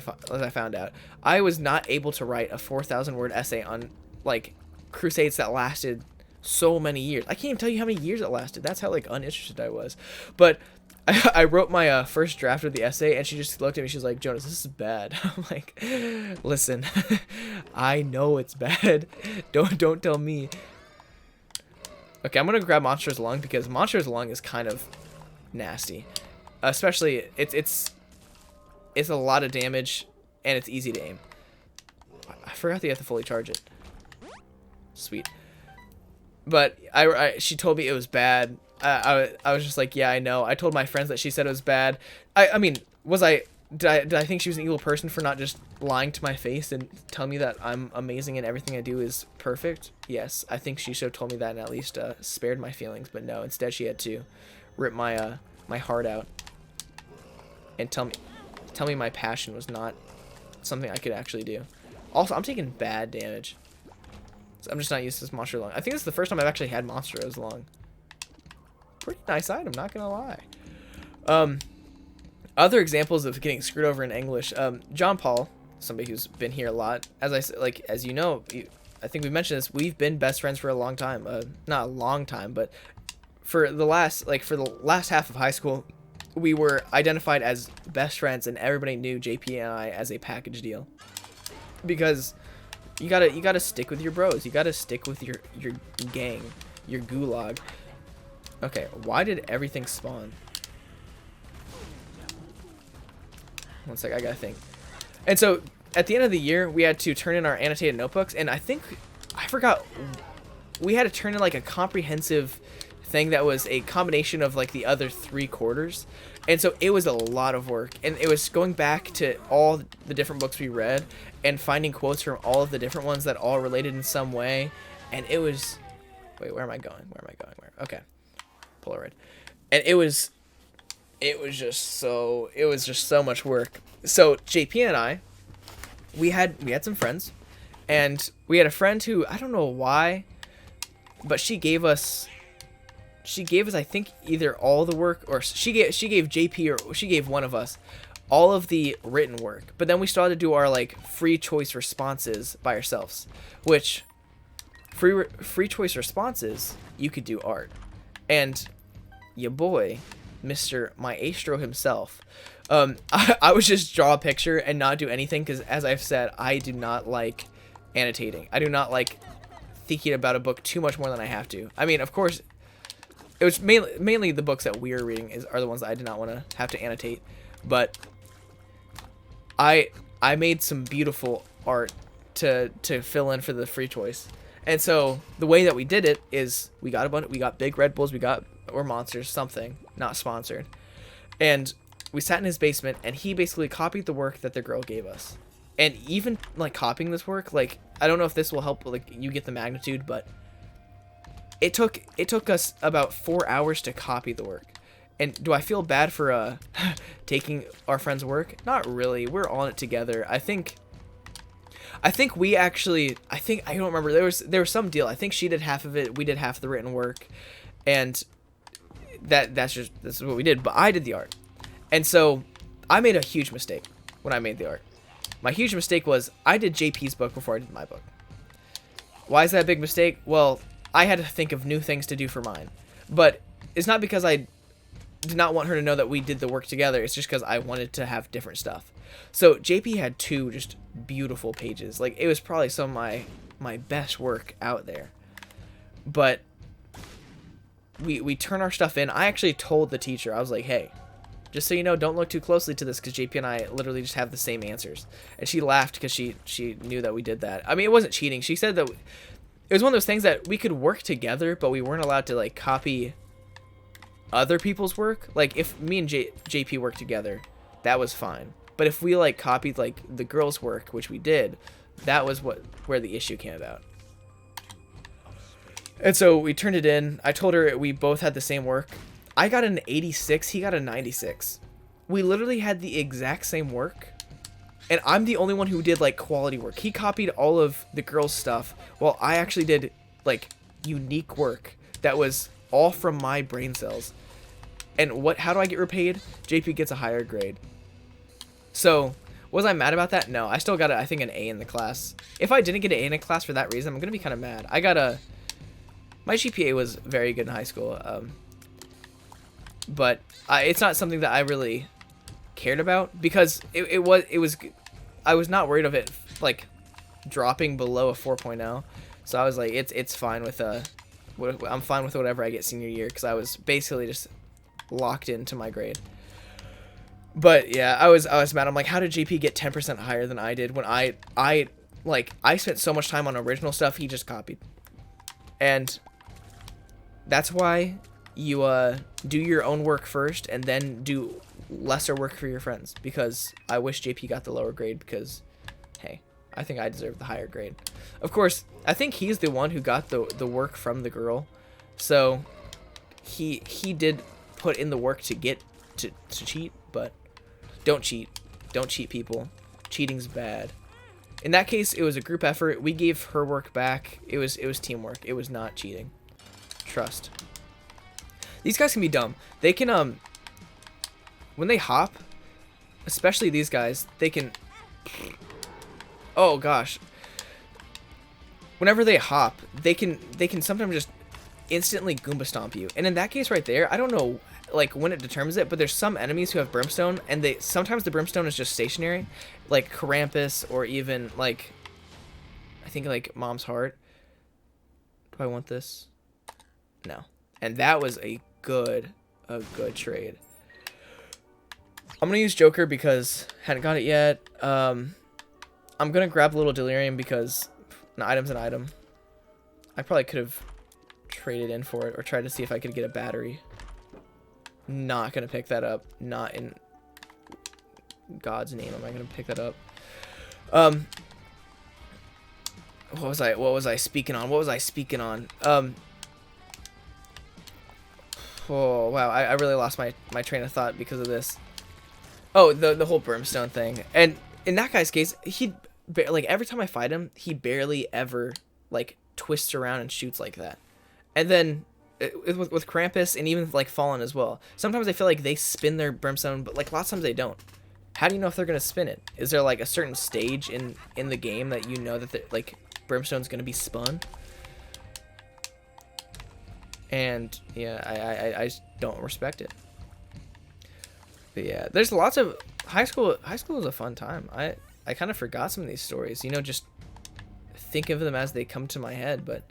found out. I was not able to write a 4,000 word essay on like Crusades that lasted so many years. I can't even tell you how many years it lasted. That's how like uninterested I was. But I wrote my first draft of the essay, and she just looked at me. She's like, Jonas, this is bad. I'm like, listen, I know it's bad. Don't tell me. Okay, I'm gonna grab Monster's Lung, because Monster's Lung is kind of nasty. Especially it's a lot of damage, and it's easy to aim. I forgot that you have to fully charge it. Sweet. But she told me it was bad. I was just like, yeah, I know. I told my friends that she said it was bad. I mean, was I Did I think she was an evil person for not just lying to my face and telling me that I'm amazing and everything I do is perfect? Yes, I think she should have told me that and at least spared my feelings. But no, instead she had to rip my my heart out and tell me my passion was not something I could actually do. Also, I'm taking bad damage. So I'm just not used to this monster long. I think this is the first time I've actually had monster as long. Pretty nice item, not gonna lie. Other examples of getting screwed over in English. John Paul, somebody who's been here a lot, as you know, I think we mentioned this. We've been best friends for a long time. Not a long time, but for the last half of high school, we were identified as best friends, and everybody knew JP and I as a package deal. Because you gotta stick with your bros. You gotta stick with your gang, your gulag. Okay, why did everything spawn? One sec, I gotta think. And so, at the end of the year, we had to turn in our annotated notebooks, and I forgot, we had to turn in like a comprehensive thing that was a combination of like the other 3 quarters. And so it was a lot of work, and it was going back to all the different books we read and finding quotes from all of the different ones that all related in some way. And it was, wait, where am I going? Okay, Polaroid. And it was just so much work. So JP and I, we had some friends, and we had a friend who, I don't know why, but she gave us I think either all the work, or she gave JP, or she gave one of us all of the written work. But then we still had to do our like free choice responses by ourselves, which free choice responses, you could do art. And your boy, Mr. Maestro himself, I would just draw a picture and not do anything, because as I've said, I do not like annotating. I do not like thinking about a book too much more than I have to. I mean, of course, it was mainly the books that we're reading are the ones that I did not want to have to annotate, but I made some beautiful art to fill in for the free choice. And so the way that we did it is we got big Red Bulls, or monsters, something, not sponsored. And we sat in his basement, and he basically copied the work that the girl gave us. And even like copying this work, like, I don't know if this will help like you get the magnitude, but it took us about 4 hours to copy the work. And do I feel bad for taking our friend's work? Not really. We're on it together. I think we actually, I don't remember, there was some deal. I think she did half of it, we did half of the written work, and that's what we did. But I did the art. And so I made a huge mistake when I made the art. My huge mistake was I did JP's book before I did my book. Why is that a big mistake? Well, I had to think of new things to do for mine. But it's not because I did not want her to know that we did the work together. It's just because I wanted to have different stuff. So JP had 2 just beautiful pages. Like, it was probably some of my best work out there. But we turn our stuff in. I actually told the teacher, I was like, hey, just so you know, don't look too closely to this, because JP and I literally just have the same answers. And she laughed because she knew that we did that. I mean, it wasn't cheating. She said that it was one of those things that we could work together, but we weren't allowed to like copy other people's work. Like, if me and JP worked together, that was fine. But if we like copied like the girls' work, which we did, that was where the issue came about. And so we turned it in. I told her we both had the same work. I got an 86, he got a 96. We literally had the exact same work, and I'm the only one who did like quality work. He copied all of the girls' stuff, while I actually did like unique work that was all from my brain cells. And how do I get repaid? JP gets a higher grade. So, was I mad about that? No, I still got, I think, an A in the class. If I didn't get an A in a class for that reason, I'm going to be kind of mad. My GPA was very good in high school, but it's not something that I really cared about, because I was not worried of it, like, dropping below a 4.0. So I was like, it's fine with, I'm fine with whatever I get senior year, because I was basically just locked into my grade. But yeah, I was mad. I'm like, how did JP get 10% higher than I did when I spent so much time on original stuff he just copied? And that's why you do your own work first, and then do lesser work for your friends, because I wish JP got the lower grade because, hey, I think I deserve the higher grade. Of course, I think he's the one who got the work from the girl, so he did put in the work to get to cheat, but don't cheat. Don't cheat, people. Cheating's bad. In that case, it was a group effort. We gave her work back. It was teamwork. It was not cheating. Trust. These guys can be dumb. They can when they hop, especially these guys, they can, oh gosh. Whenever they hop, they can sometimes just instantly Goomba stomp you. And in that case right there, I don't know like when it determines it, but there's some enemies who have brimstone, and sometimes the brimstone is just stationary, like Krampus, or even like I think like Mom's Heart. Do I want this? No. And that was a good trade. I'm gonna use Joker because hadn't got it yet. I'm gonna grab a little delirium because an item's an item. I probably could have traded in for it or tried to see if I could get a battery. Not gonna pick that up. Not in God's name am I gonna pick that up. What was I speaking on? Oh wow, I really lost my train of thought because of this. Oh, the whole brimstone thing. And in that guy's case, like every time I fight him, he barely ever like twists around and shoots like that. And then with Krampus and even like Fallen as well, sometimes I feel like they spin their brimstone, but like lots of times they don't. How do you know if they're gonna spin it? Is there like a certain stage in the game that you know that like brimstone's gonna be spun? And yeah, I just don't respect it. But yeah, there's lots of high school is a fun time. I kind of forgot some of these stories, you know, just think of them as they come to my head. But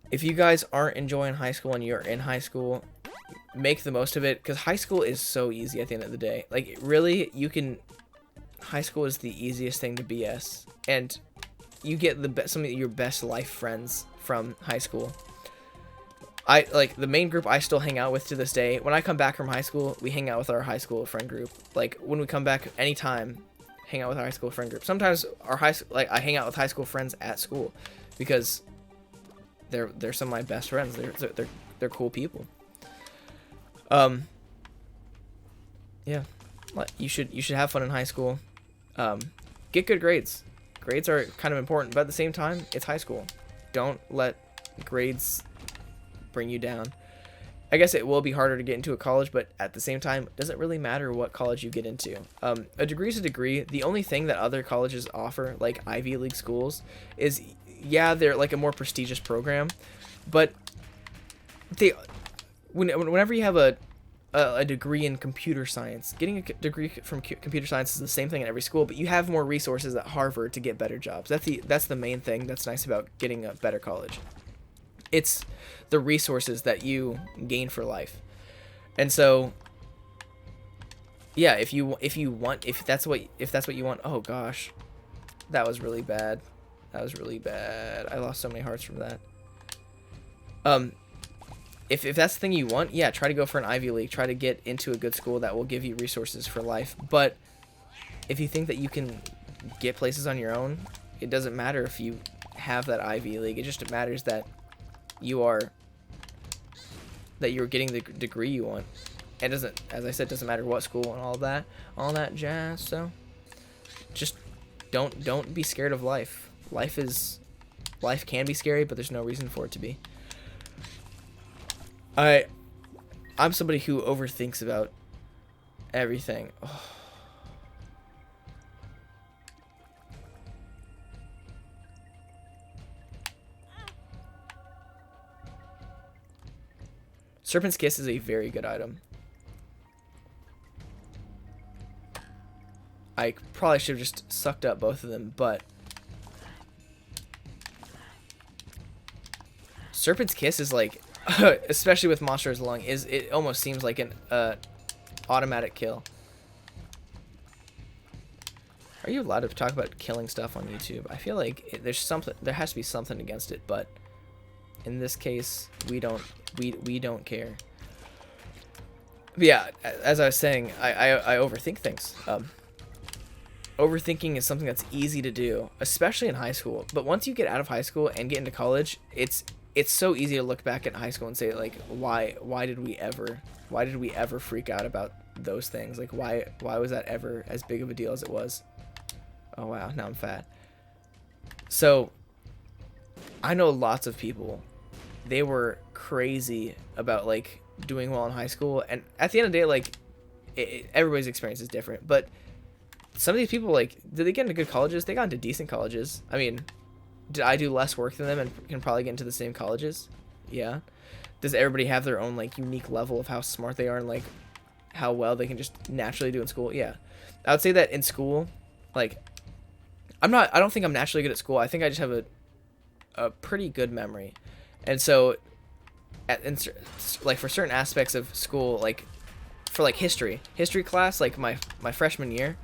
if you guys aren't enjoying high school and you're in high school, make the most of it, because high school is so easy at the end of the day. Like really, high school is the easiest thing to BS, and you get some of your best life friends from high school. I like the main group I still hang out with to this day. When I come back from high school, we hang out with our high school friend group. Like when we come back anytime, hang out with our high school friend group. Sometimes I hang out with high school friends at school because they're some of my best friends. They're cool people. Yeah, you should have fun in high school. Get good grades. Grades are kind of important, but at the same time, it's high school. Don't let grades bring you down. I guess it will be harder to get into a college, but at the same time, it doesn't really matter what college you get into. A degree is a degree. The only thing that other colleges offer, like Ivy League schools, is yeah, they're like a more prestigious program, but whenever you have a degree in computer science, getting a degree from computer science is the same thing at every school, but you have more resources at Harvard to get better jobs. That's the main thing that's nice about getting a better college. It's the resources that you gain for life. And so yeah, if that's what you want. Oh gosh, that was really bad. I lost so many hearts from that. If that's the thing you want, yeah, try to go for an Ivy League. Try to get into a good school that will give you resources for life. But if you think that you can get places on your own, it doesn't matter if you have that Ivy League. It just matters that you're getting the degree you want. It doesn't, as I said, doesn't matter what school and all that jazz. So just don't be scared of life. Life can be scary, but there's no reason for it to be. I'm somebody who overthinks about everything. Oh. Serpent's Kiss is a very good item. I probably should have just sucked up both of them, but Serpent's Kiss is like, especially with Monster's Lung, it almost seems like an automatic kill. Are you allowed to talk about killing stuff on YouTube? I feel like there has to be something against it, but in this case, we don't care. Yeah, as I was saying, I overthink things. Overthinking is something that's easy to do, especially in high school. But once you get out of high school and get into college, it's so easy to look back at high school and say, like, why did we ever freak out about those things? Like, why was that ever as big of a deal as it was? Oh wow, now I'm fat. So I know lots of people, they were crazy about like doing well in high school, and at the end of the day, like, everybody's experience is different, but some of these people, like, did they get into good colleges? They got into decent colleges. I mean, did I do less work than them and can probably get into the same colleges? Yeah. Does everybody have their own, like, unique level of how smart they are and, like, how well they can just naturally do in school? Yeah. I would say that in school, like, I don't think I'm naturally good at school. I think I just have a pretty good memory. And so, like, for certain aspects of school, like, for, like, history class, like, my freshman year,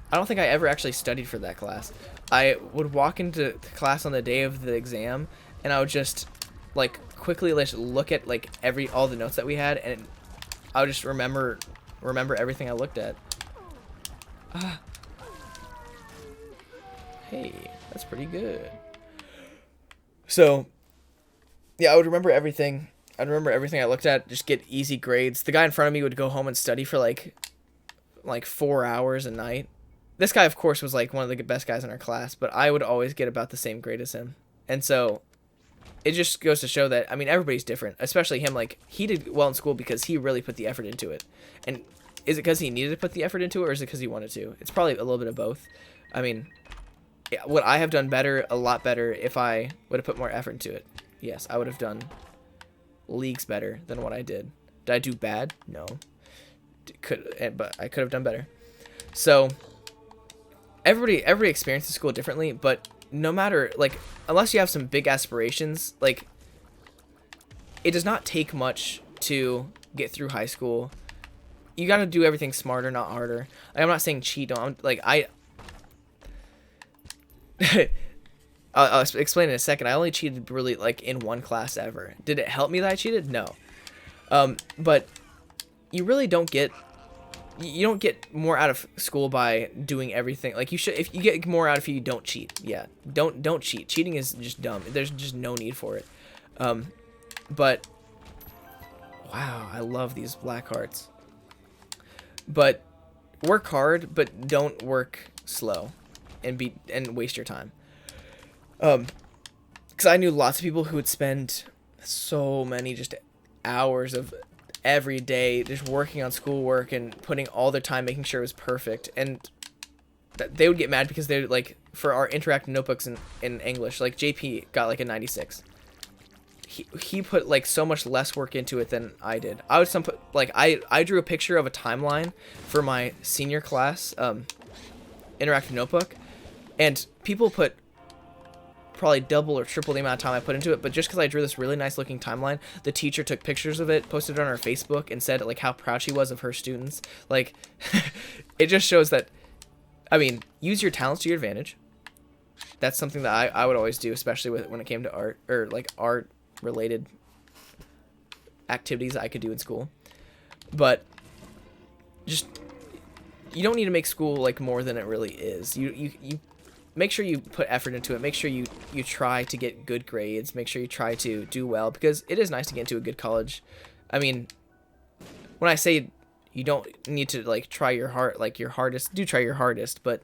I don't think I ever actually studied for that class. I would walk into class on the day of the exam, and I would just, like, quickly look at, like, all the notes that we had, and I would just remember everything I looked at. Hey, that's pretty good. So, yeah, I would remember everything. I'd remember everything I looked at, just get easy grades. The guy in front of me would go home and study for, like 4 hours a night. This guy, of course, was, like, one of the best guys in our class, but I would always get about the same grade as him. And so it just goes to show that, I mean, everybody's different, especially him. Like, he did well in school because he really put the effort into it. And is it because he needed to put the effort into it, or is it because he wanted to? It's probably a little bit of both. I mean, yeah, would I have done better, a lot better, if I would have put more effort into it? Yes, I would have done leagues better than what I did. Did I do bad? No. But I could have done better. So every experiences school differently, but no matter, like, unless you have some big aspirations, like, it does not take much to get through high school. You got to do everything smarter, not harder. Like, I'm not saying cheat. I'll explain in a second. I only cheated really, like, in one class ever. Did it help me that I cheated? No. But you really don't get more out of school by doing everything. Like, you should, if you get more out if you don't cheat. Yeah, don't cheat. Cheating is just dumb. There's just no need for it. But wow, I love these black hearts. But work hard, but don't work slow, and waste your time. Because I knew lots of people who would spend so many just hours of every day just working on schoolwork and putting all their time making sure it was perfect, and they would get mad because they, like, for our interactive notebooks in English, like, JP got like a 96. He put, like, so much less work into it than I did. I would put, like, I drew a picture of a timeline for my senior class interactive notebook, and people put probably double or triple the amount of time I put into it. But just because I drew this really nice looking timeline, the teacher took pictures of it, posted it on her Facebook, and said, like, how proud she was of her students. Like, it just shows that, I mean, use your talents to your advantage. That's something that I would always do, especially when it came to art, or, like, art related activities I could do in school. But just, you don't need to make school, like, more than it really is. You make sure you put effort into it. Make sure you try to get good grades. Make sure you try to do well, because it is nice to get into a good college. I mean, when I say you don't need to, like, try your hardest, do try your hardest, but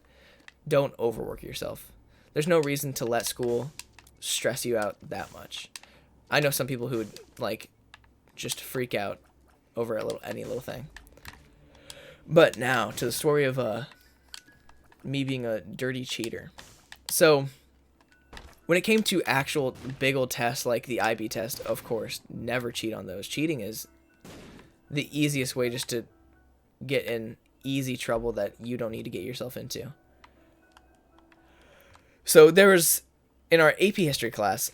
don't overwork yourself. There's no reason to let school stress you out that much. I know some people who would, like, just freak out over any little thing. But now to the story of me being a dirty cheater. So when it came to actual big old tests like the IB test, of course, never cheat on those. Cheating is the easiest way just to get in easy trouble that you don't need to get yourself into. So there was, in our AP history class,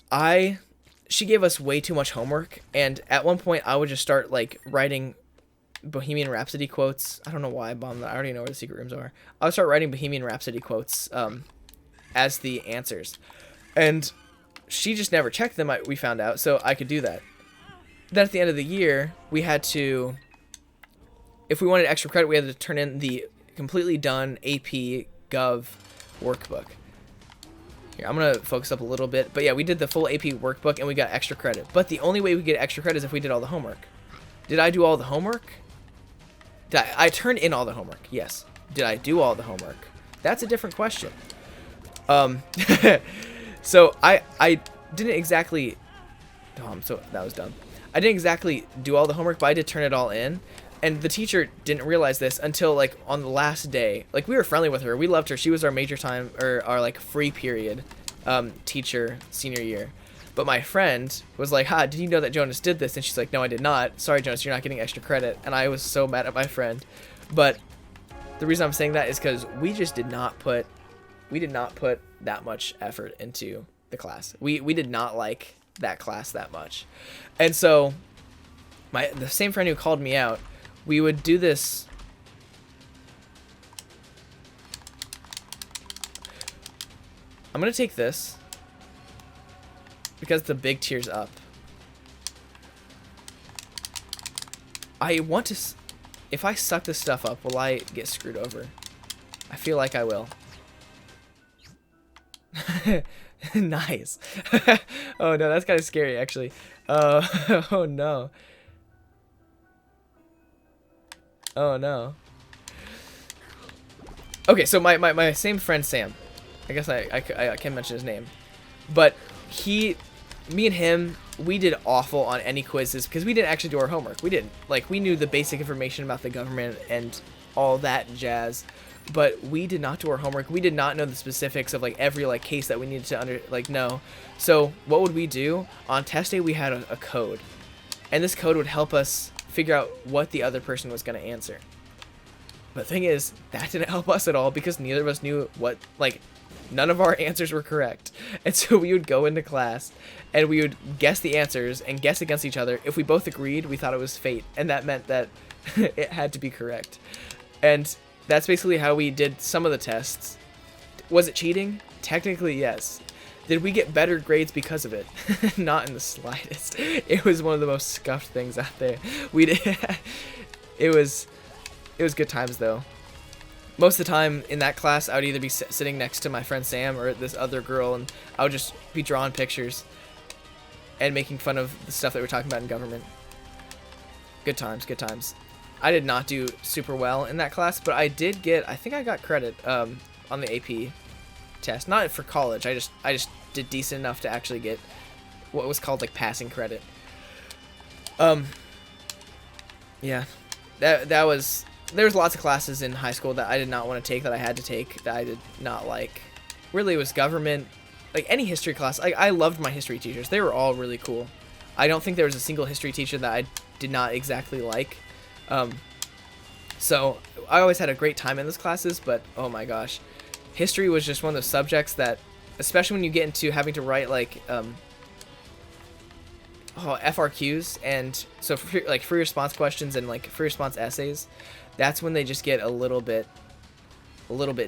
she gave us way too much homework, and at one point I would just start, like, writing Bohemian Rhapsody quotes. I don't know why I bombed that. I already know where the secret rooms are. I would start writing Bohemian Rhapsody quotes as the answers, and she just never checked them. We found out, so I could do that. Then at the end of the year, we had to if we wanted extra credit, we had to turn in the completely done AP Gov workbook. Here, I'm going to focus up a little bit. But yeah, we did the full AP workbook and we got extra credit. But the only way we get extra credit is if we did all the homework. Did I do all the homework? I turned in all the homework, yes. Did I do all the homework? That's a different question. So I didn't exactly... so that was dumb. I didn't exactly do all the homework, but I did turn it all in. And the teacher didn't realize this until, like, on the last day. Like, we were friendly with her. We loved her. She was our major time, or our, like, free period teacher senior year. But my friend was like, did you know that Jonas did this? And she's like, no, I did not. Sorry, Jonas, you're not getting extra credit. And I was so mad at my friend. But the reason I'm saying that is because we just did not put that much effort into the class. We did not like that class that much. And so the same friend who called me out, we would do this. I'm going to take this because the big tier's up. I want to... If I suck this stuff up, will I get screwed over? I feel like I will. Nice. Oh no, that's kind of scary actually. Oh no. Oh no. Okay, so my same friend Sam, I guess I can't mention his name, but me and him, we did awful on any quizzes because we didn't actually do our homework. We didn't. Like, we knew the basic information about the government and all that jazz, but we did not do our homework. We did not know the specifics of, like, every, like, case that we needed to know. So what would we do? On test day, we had a code, and this code would help us figure out what the other person was going to answer. But the thing is, that didn't help us at all because neither of us knew what, like, none of our answers were correct. And so we would go into class and we would guess the answers and guess against each other. If we both agreed, we thought it was fate, and that meant that it had to be correct. And that's basically how we did some of the tests. Was it cheating? Technically, yes. Did we get better grades because of it? Not in the slightest. It was one of the most scuffed things out there. We did. It was good times though. Most of the time in that class, I would either be sitting next to my friend Sam or this other girl, and I would just be drawing pictures and making fun of the stuff that we're talking about in government. Good times, good times. I did not do super well in that class, but I did get, I think I got credit on the AP test. Not for college. I just did decent enough to actually get what was called like passing credit. Yeah, that was. There's lots of classes in high school that I did not want to take, that I had to take, that I did not like. Really, it was government, like any history class. I loved my history teachers. They were all really cool. I don't think there was a single history teacher that I did not exactly like. So I always had a great time in those classes, but oh my gosh. History was just one of those subjects that, especially when you get into having to write like FRQs, and so like free response questions and like free response essays, that's when they just get a little bit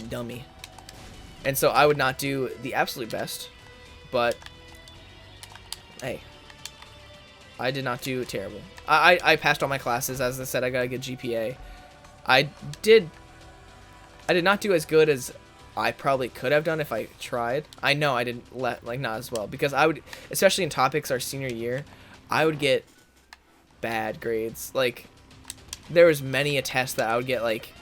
dummy. And so I would not do the absolute best, but hey, I did not do terrible. I passed all my classes. As I said, I got a good GPA. I did not do as good as I probably could have done if I tried. I know I didn't not as well, because I would, especially in topics our senior year, I would get bad grades. Like, there was many a test that I would get like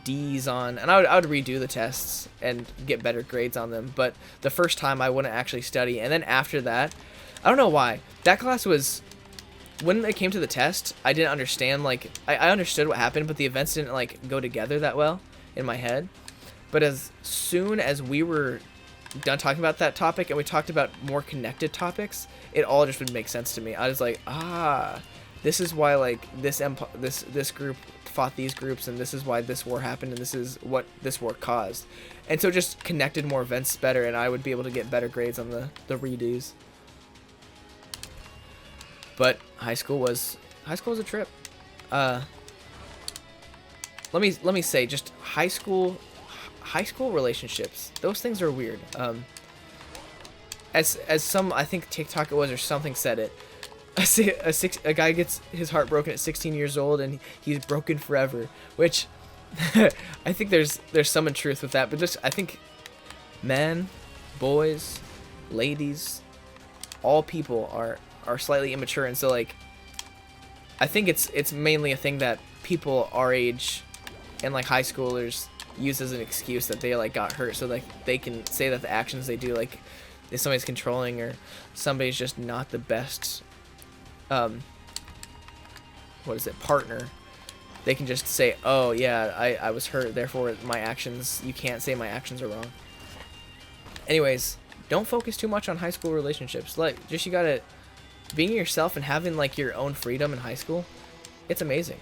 D's on, and I would redo the tests and get better grades on them. But the first time I wouldn't actually study, and then after that, I don't know why. That class was, when it came to the test, I didn't understand, like, I understood what happened, but the events didn't like go together that well in my head. But as soon as we were done talking about that topic and we talked about more connected topics, it all just would make sense to me. I was like, this is why like this group fought these groups, and this is why this war happened, and this is what this war caused. And so just connected more events better, and I would be able to get better grades on the redos. But high school was a trip. Let me say, just high school relationships, those things are weird. As some, I think TikTok it was or something said it, A guy gets his heart broken at 16 years old and he's broken forever, which I think there's some truth with that, but just I think men, boys, ladies, all people are slightly immature, and so like I think it's mainly a thing that people our age and like high schoolers use as an excuse that they like got hurt, so like they can say that the actions they do, like if somebody's controlling or somebody's just not the best partner, they can just say, oh yeah, I was hurt, therefore my actions, you can't say my actions are wrong. Anyways, don't focus too much on high school relationships. Like, just you gotta being yourself and having like your own freedom in high school, it's amazing.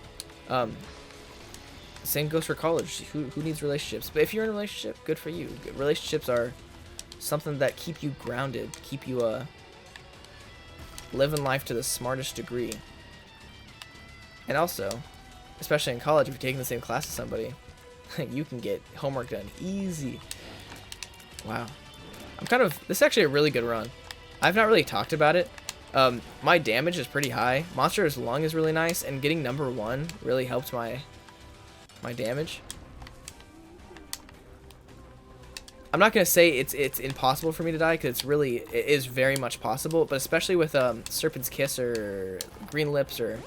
Same goes for college. Who needs relationships? But if you're in a relationship, good for you. Relationships are something that keep you grounded, keep you living life to the smartest degree. And also, especially in college, if you're taking the same class as somebody, you can get homework done easy. Wow. This is actually a really good run. I've not really talked about it. My damage is pretty high. Monster's Lung is really nice, and getting number 1 really helped my damage. I'm not gonna say it's impossible for me to die, because it is very much possible, but especially with Serpent's Kiss or Green Lips or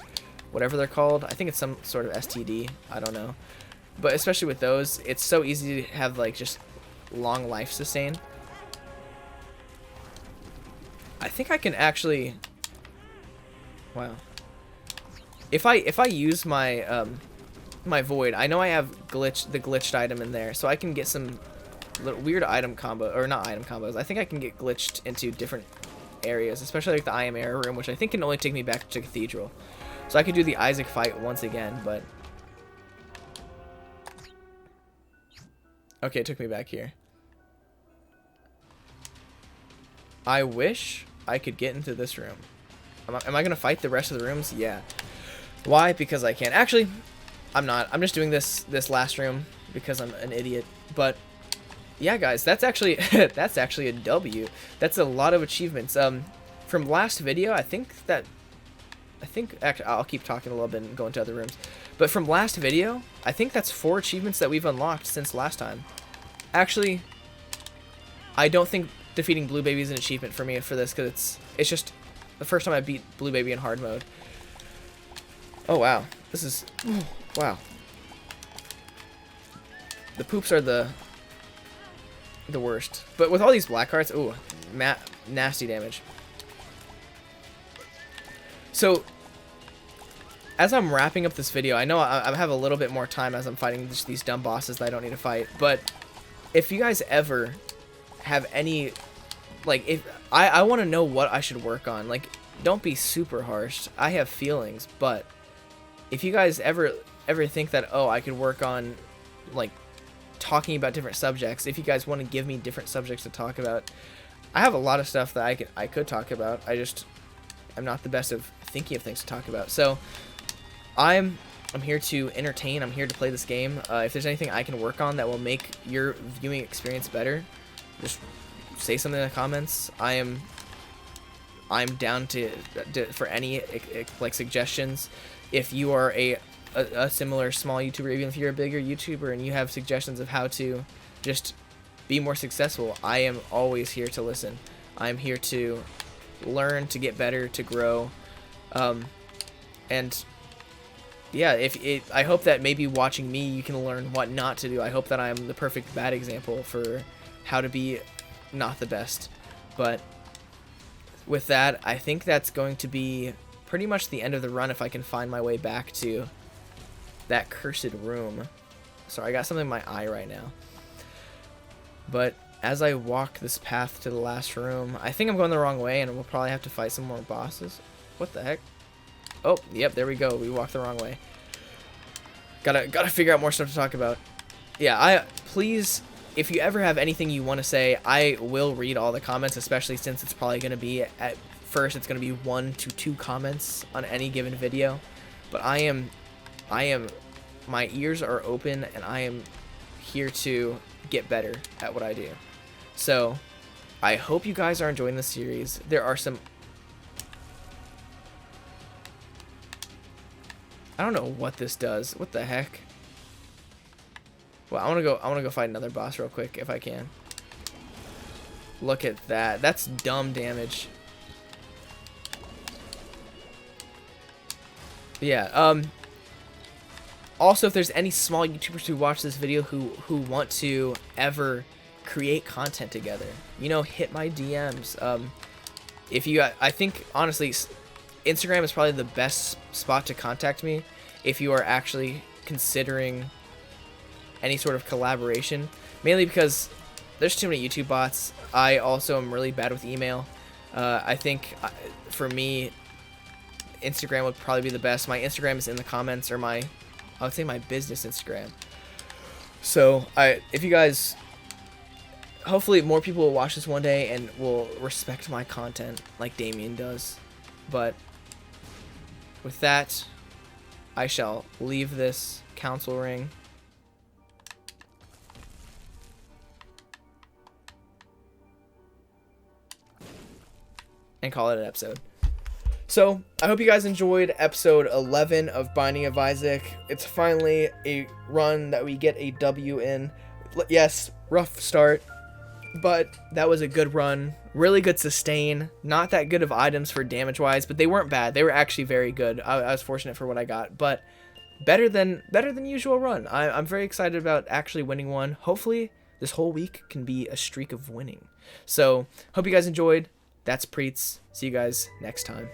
whatever they're called. I think it's some sort of STD. I don't know. But especially with those, it's so easy to have like just long life sustain. I think I can actually. Wow. If I use my my void, I know I have the glitched item in there, so I can get some little weird item combo, or not item combos. I think I can get glitched into different areas, especially like the I Am Error room, which I think can only take me back to Cathedral. So I could do the Isaac fight once again, but okay, it took me back here. I wish I could get into this room. Am I gonna fight the rest of the rooms? Yeah. Why? Because I can. Actually, I'm not. I'm just doing this last room because I'm an idiot. But yeah, guys, that's actually a W. That's a lot of achievements. From last video, I think actually I'll keep talking a little bit and go into other rooms. But from last video, I think that's 4 achievements that we've unlocked since last time. Actually, I don't think defeating Blue Baby is an achievement for me for this, because it's just the first time I beat Blue Baby in hard mode. Oh wow, this is wow. The poops are the worst. But with all these black hearts, ooh, nasty damage. So as I'm wrapping up this video, I know I have a little bit more time as I'm fighting just these dumb bosses that I don't need to fight. But if you guys ever have any, like, if I want to know what I should work on, like, don't be super harsh. I have feelings, but if you guys ever think that, oh, I could work on like talking about different subjects, if you guys want to give me different subjects to talk about, I have a lot of stuff that I could talk about. I'm not the best of thinking of things to talk about. So I'm here to entertain. I'm here to play this game. If there's anything I can work on that will make your viewing experience better, just say something in the comments. I'm down for any like suggestions. If you are a similar small YouTuber, even if you're a bigger YouTuber and you have suggestions of how to just be more successful, I am always here to listen. I'm here to learn, to get better, to grow. And yeah, I hope that maybe watching me you can learn what not to do. I hope that I'm the perfect bad example for how to be not the best. But with that, I think that's going to be pretty much the end of the run if I can find my way back to that cursed room. Sorry, I got something in my eye right now. But as I walk this path to the last room, I think I'm going the wrong way, and we'll probably have to fight some more bosses. What the heck? Oh, yep, there we go. We walked the wrong way. Gotta figure out more stuff to talk about. Yeah, please, if you ever have anything you want to say, I will read all the comments, especially since it's probably going to be, at first, it's going to be 1 to 2 comments on any given video. But my ears are open, and I am here to get better at what I do. So, I hope you guys are enjoying this series. There are some I don't know what this does. What the heck? Well, I wanna go fight another boss real quick if I can. Look at that. That's dumb damage. Yeah, also, if there's any small YouTubers who watch this video who want to ever create content together, you know, hit my DMs. If you, I think, honestly, Instagram is probably the best spot to contact me if you are actually considering any sort of collaboration, mainly because there's too many YouTube bots. I also am really bad with email. I think for me, Instagram would probably be the best. My Instagram is in the comments, or I would say my business Instagram. So if you guys, hopefully more people will watch this one day and will respect my content like Damien does. But with that, I shall leave this council ring. And call it an episode. So, I hope you guys enjoyed episode 11 of Binding of Isaac. It's finally a run that we get a W in. Yes, rough start, but that was a good run. Really good sustain. Not that good of items for damage-wise, but they weren't bad. They were actually very good. I was fortunate for what I got, but better than usual run. I'm very excited about actually winning one. Hopefully, this whole week can be a streak of winning. So, hope you guys enjoyed. That's Priets. See you guys next time.